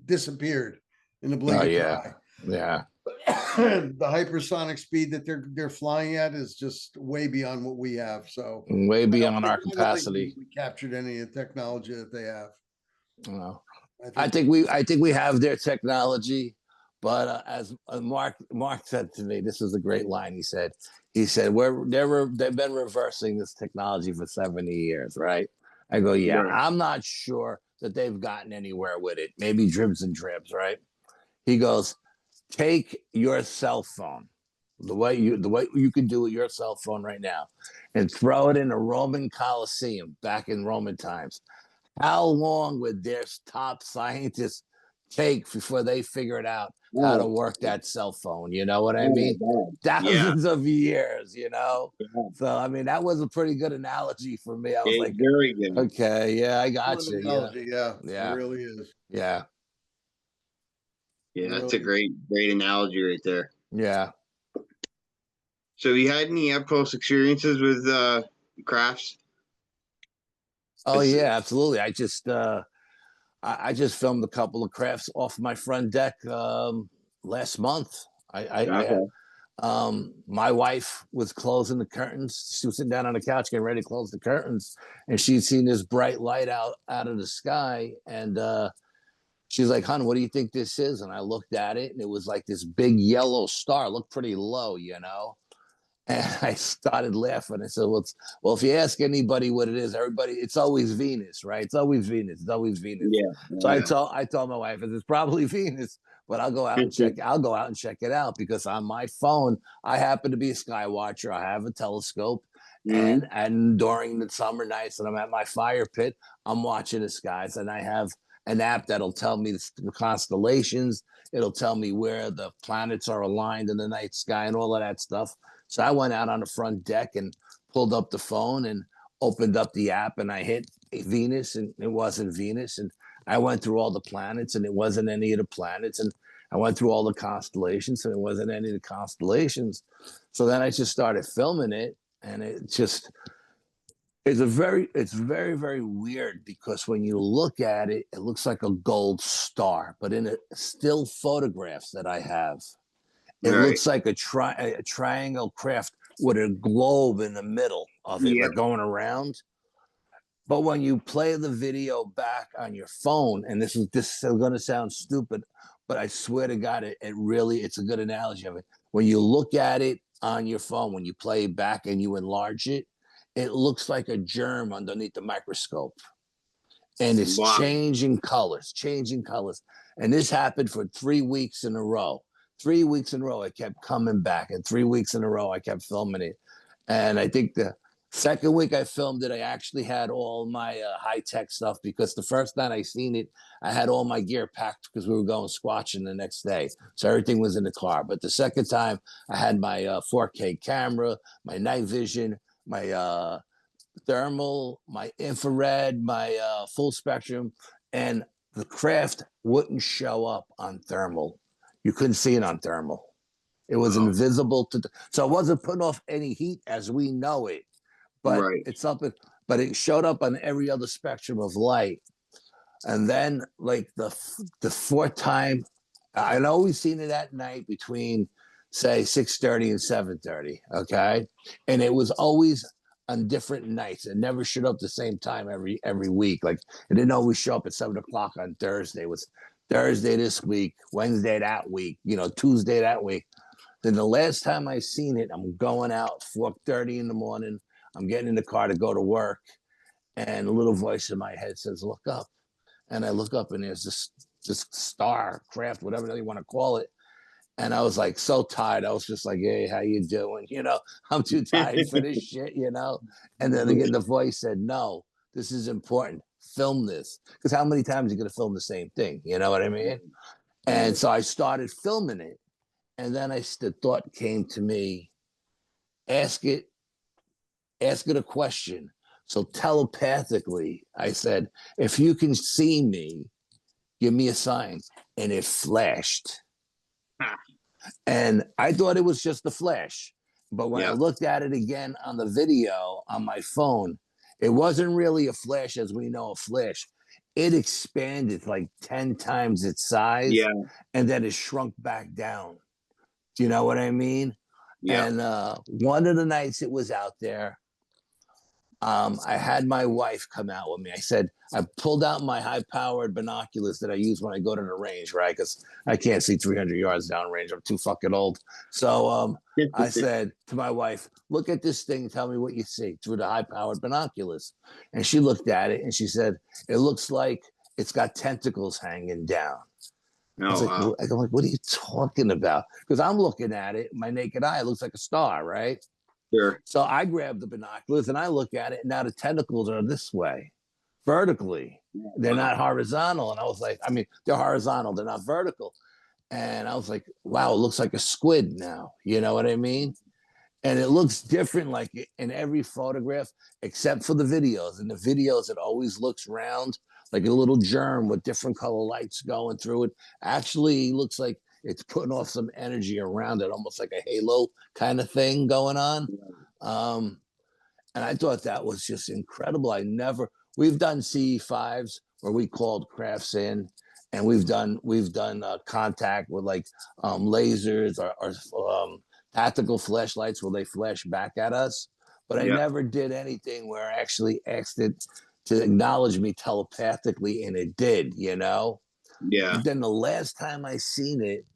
disappeared in the blink of an eye. Yeah. The hypersonic speed that they're flying at is just way beyond what we have. So way beyond our capacity. We captured any of the technology that they have. Well, I think we have their technology, but as Mark said to me, this was a great line. He said they've been reversing this technology for 70 years, right? I go, yeah, right. I'm not sure that they've gotten anywhere with it. Maybe dribs and dribs, right? He goes, take your cell phone, the way you can do with your cell phone right now, and throw it in a Roman Colosseum back in Roman times. How long would their top scientists take before they figured out how to work that cell phone? You know what I mean? Thousands of years, So, I mean, that was a pretty good analogy for me. I was like, very good. Okay, yeah, I got you. Yeah, it really is. Yeah. Yeah, that's a great analogy right there. Yeah. So you had any up-close experiences with crafts? Oh, yeah, absolutely. I just filmed a couple of crafts off my front deck last month. My wife was closing the curtains. She was sitting down on the couch getting ready to close the curtains, and she'd seen this bright light out of the sky, and she's like, "Hon, what do you think this is?" And I looked at it, and it was like this big yellow star. It looked pretty low, And I started laughing. I said, well, if you ask anybody what it is, it's always Venus, right? It's always Venus. It's always Venus. Yeah. So I told my wife, it's probably Venus, but I'll go out and check it out, because on my phone, I happen to be a sky watcher. I have a telescope. And during the summer nights when I'm at my fire pit, I'm watching the skies, and I have an app that'll tell me the constellations. It'll tell me where the planets are aligned in the night sky and all of that stuff. So I went out on the front deck and pulled up the phone and opened up the app, and I hit Venus, and it wasn't Venus. And I went through all the planets, and it wasn't any of the planets. And I went through all the constellations, and it wasn't any of the constellations. So then I just started filming it, and it's very, very weird, because when you look at it, it looks like a gold star. But in still photographs that I have, it looks like a triangle craft with a globe in the middle of it, like going around. But when you play the video back on your phone, and this is going to sound stupid, but I swear to God, it's a good analogy of it. When you look at it on your phone, when you play it back and you enlarge it, it looks like a germ underneath the microscope. And it's changing colors. And this happened for 3 weeks in a row. 3 weeks in a row, I kept coming back. And 3 weeks in a row, I kept filming it. And I think the second week I filmed it, I actually had all my high-tech stuff, because the first night I seen it, I had all my gear packed because we were going squatching the next day. So everything was in the car. But the second time, I had my 4K camera, my night vision, my thermal, my infrared, my full spectrum, and the craft wouldn't show up on thermal. You couldn't see it on thermal. It was invisible so it wasn't putting off any heat as we know it, but but it showed up on every other spectrum of light. And then, like the fourth time, I'd always seen it at night between, say, 6:30 and 7:30. Okay, and it was always on different nights. It never showed up the same time every week. Like, it didn't always show up at 7:00 on Thursday. It was Thursday this week, Wednesday that week, Tuesday that week. Then the last time I seen it, I'm going out 4:30 in the morning. I'm getting in the car to go to work, and a little voice in my head says, "Look up." And I look up, and there's this star craft, whatever you want to call it. And I was like so tired. I was just like, "Hey, how you doing? I'm too tired for this shit, And then again, the voice said, "No, this is important. Film this." Because how many times are you going to film the same thing? You know what I mean? And so I started filming it. And then the thought came to me, ask it a question. So telepathically, I said, "If you can see me, give me a sign." And it flashed. And I thought it was just a flash. But when I looked at it again on the video on my phone, it wasn't really a flash as we know a flash. It expanded like 10 times its size, and then it shrunk back down. Do you know what I mean? Yeah. And one of the nights it was out there, I had my wife come out with me. I pulled out my high-powered binoculars that I use when I go to the range, right? Because I can't see 300 yards downrange. I'm too fucking old. So I said to my wife, "Look at this thing. Tell me what you see through the high-powered binoculars." And she looked at it, and she said, "It looks like it's got tentacles hanging down." I was like, "What are you talking about?" Because I'm looking at it, my naked eye, it looks like a star, right? Sure. So I grabbed the binoculars and I look at it, and now the tentacles are this way, vertically. They're not horizontal. And I was like, they're horizontal, they're not vertical. And I was like, wow, it looks like a squid now. You know what I mean? And it looks different, like in every photograph, except for the videos. In the videos, it always looks round, like a little germ with different color lights going through it. Actually, it looks like it's putting off some energy around it, almost like a halo kind of thing going on. And I thought that was just incredible. We've done CE5s where we called crafts in, and we've done contact with like lasers or tactical flashlights where they flash back at us. But I never did anything where I actually asked it to acknowledge me telepathically, and it did, Yeah. But then the last time I seen it,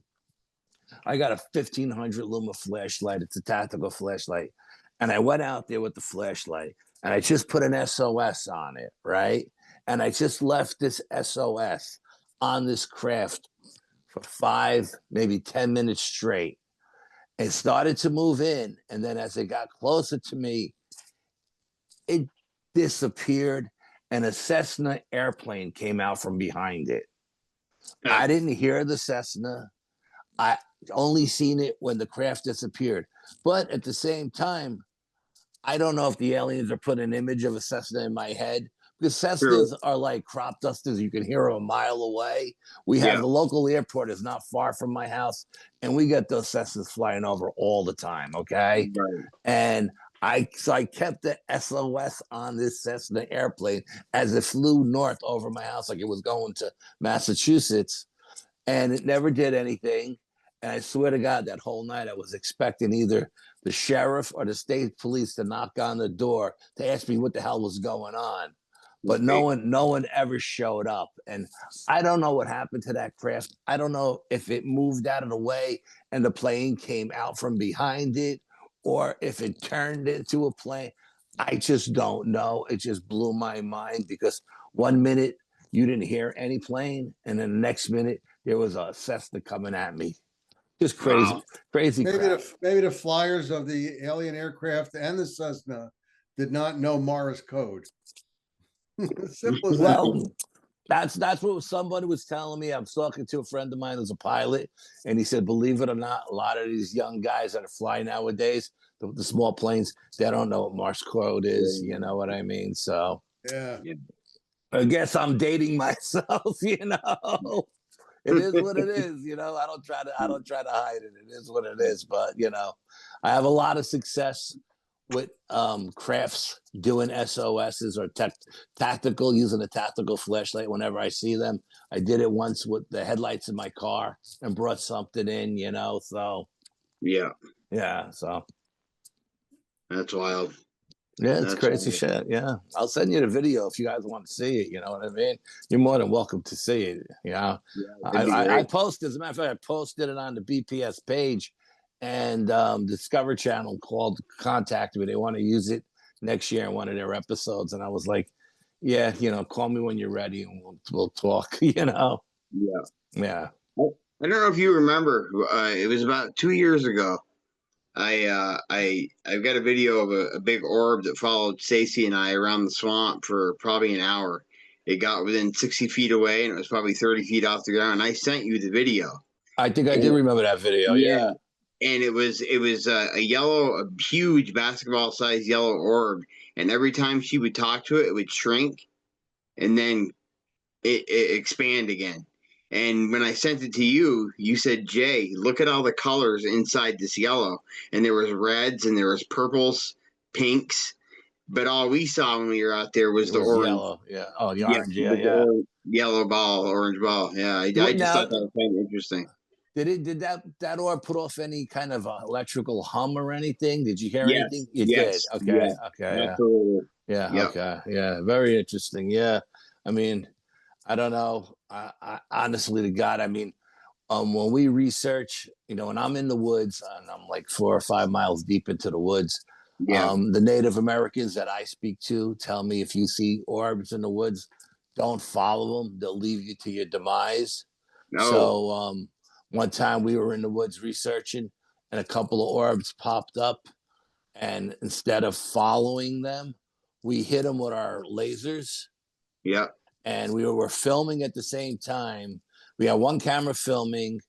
I got a 1500 luma flashlight. It's a tactical flashlight. And I went out there with the flashlight, and I just put an SOS on it, right? And I just left this SOS on this craft for 5, maybe 10 minutes straight. It started to move in. And then as it got closer to me, it disappeared, and a Cessna airplane came out from behind it. I didn't hear the Cessna. I only seen it when the craft disappeared. But at the same time, I don't know if the aliens are putting an image of a Cessna in my head, Because Cessnas are like crop dusters. You can hear them a mile away. We have the local airport is not far from my house, and we get those Cessnas flying over all the time. Okay, Right. and I kept the SOS on this Cessna airplane as it flew north over my house, like it was going to Massachusetts, and it never did anything. And I swear to God, that whole night I was expecting either the sheriff or the state police to knock on the door to ask me what the hell was going on. But no one ever showed up. And I don't know what happened to that craft. I don't know if it moved out of the way and the plane came out from behind it, or if it turned into a plane. I just don't know. It just blew my mind, because 1 minute you didn't hear any plane, and then the next minute there was a Cessna coming at me. Just crazy, crazy crap. Maybe the flyers of the alien aircraft and the Cessna did not know Morse code. Simple as well, that's what somebody was telling me. I was talking to a friend of mine who's a pilot, and he said, believe it or not, a lot of these young guys that are flying nowadays, the small planes, they don't know what Morse code is. You know what I mean? So yeah. I guess I'm dating myself. You know. It is what it is, you know. I don't try to hide it. It is what it is. But you know, I have a lot of success with crafts doing SOSs or tactical, using a tactical flashlight whenever I see them. I did it once with the headlights in my car and brought something in, you know. So yeah. So that's wild. Yeah, it's crazy shit. Yeah, I'll send you the video if you guys want to see it. You know what I mean? You're more than welcome to see it. You know, I posted, as a matter of fact, I posted it on the BPS page, and Discover Channel contacted me. They want to use it next year in one of their episodes, and I was like, yeah, you know, call me when you're ready, and we'll talk. You know? Yeah. I don't know if you remember. It was about 2 years ago. I've got a video of a big orb that followed Stacy and I around the swamp for probably an hour. It got within 60 feet away, and it was probably 30 feet off the ground. And I sent you the video. I think I do remember that video. Yeah. And it was a huge basketball-sized yellow orb. And every time she would talk to it, it would shrink, and then it expand again. And when I sent it to you, you said, Jay, look at all the colors inside this yellow. And there was reds and there was purples, pinks. But all we saw when we were out there was the orange. Yellow. Yeah. Oh, the orange. Yeah. Yellow ball, orange ball. Yeah. I just thought that was kind of interesting. Did that orb put off any kind of electrical hum or anything? Did you hear anything? You did. Okay. Yes. Okay. Absolutely. Yeah. Yep. Okay. Yeah. Very interesting. Yeah. I mean, I don't know. I honestly to God, I mean, when we research, you know, when I'm in the woods and I'm like 4 or 5 miles deep into the woods, the Native Americans that I speak to tell me if you see orbs in the woods, don't follow them. They'll leave you to your demise. No. So one time we were in the woods researching, and a couple of orbs popped up, and instead of following them, we hit them with our lasers. Yeah. And we were filming at the same time. We had one camera filming,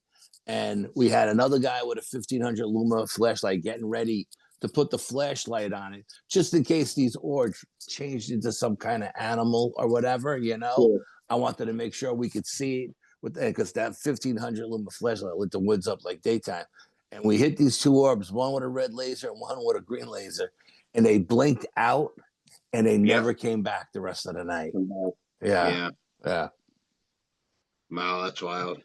and we had another guy with a 1500 luma flashlight getting ready to put the flashlight on it, just in case these orbs changed into some kind of animal or whatever, you know. Sure. I wanted to make sure we could see it because that 1500 luma flashlight lit the woods up like daytime. And we hit these 2 orbs, one with a red laser and one with a green laser, and they blinked out, and they never came back the rest of the night. Yeah. Wow, that's wild.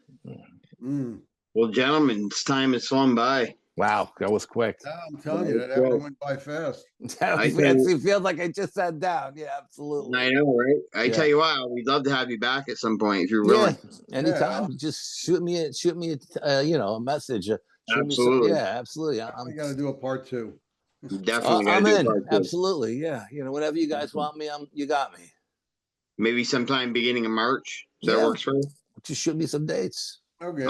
Well, gentlemen, time has flown by. Wow, that was quick. Yeah, I'm telling you, that hour went by fast. It feels like I just sat down. Yeah, absolutely. I know, right? I tell you what, we'd love to have you back at some point if you're willing. Anytime. Just shoot me a message. Absolutely. Absolutely. We got to do a part 2. Definitely. I'm in. Absolutely. Yeah. You know, whenever you guys want me, you got me. Maybe sometime beginning of March. That works for you? Just shoot me some dates. Okay.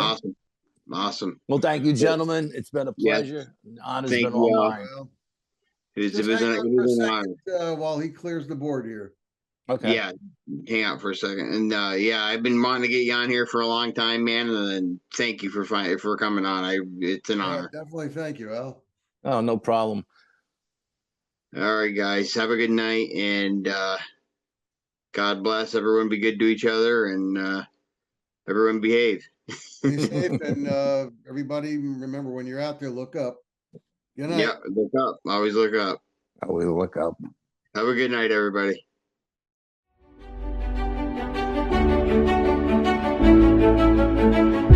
Awesome. Well, thank you, gentlemen. It's been a pleasure. The honor's been all mine. It was an honor. While he clears the board here. Okay. Yeah. Hang out for a second. And I've been wanting to get you on here for a long time, man. And thank you for coming on. It's an honor. Definitely. Thank you, Al. Oh, no problem. All right, guys. Have a good night, and God bless. Everyone be good to each other, and everyone behave. Be safe, and everybody remember, when you're out there, look up. Good night. Yeah, look up. Always look up. Always look up. Have a good night, everybody. Thank you.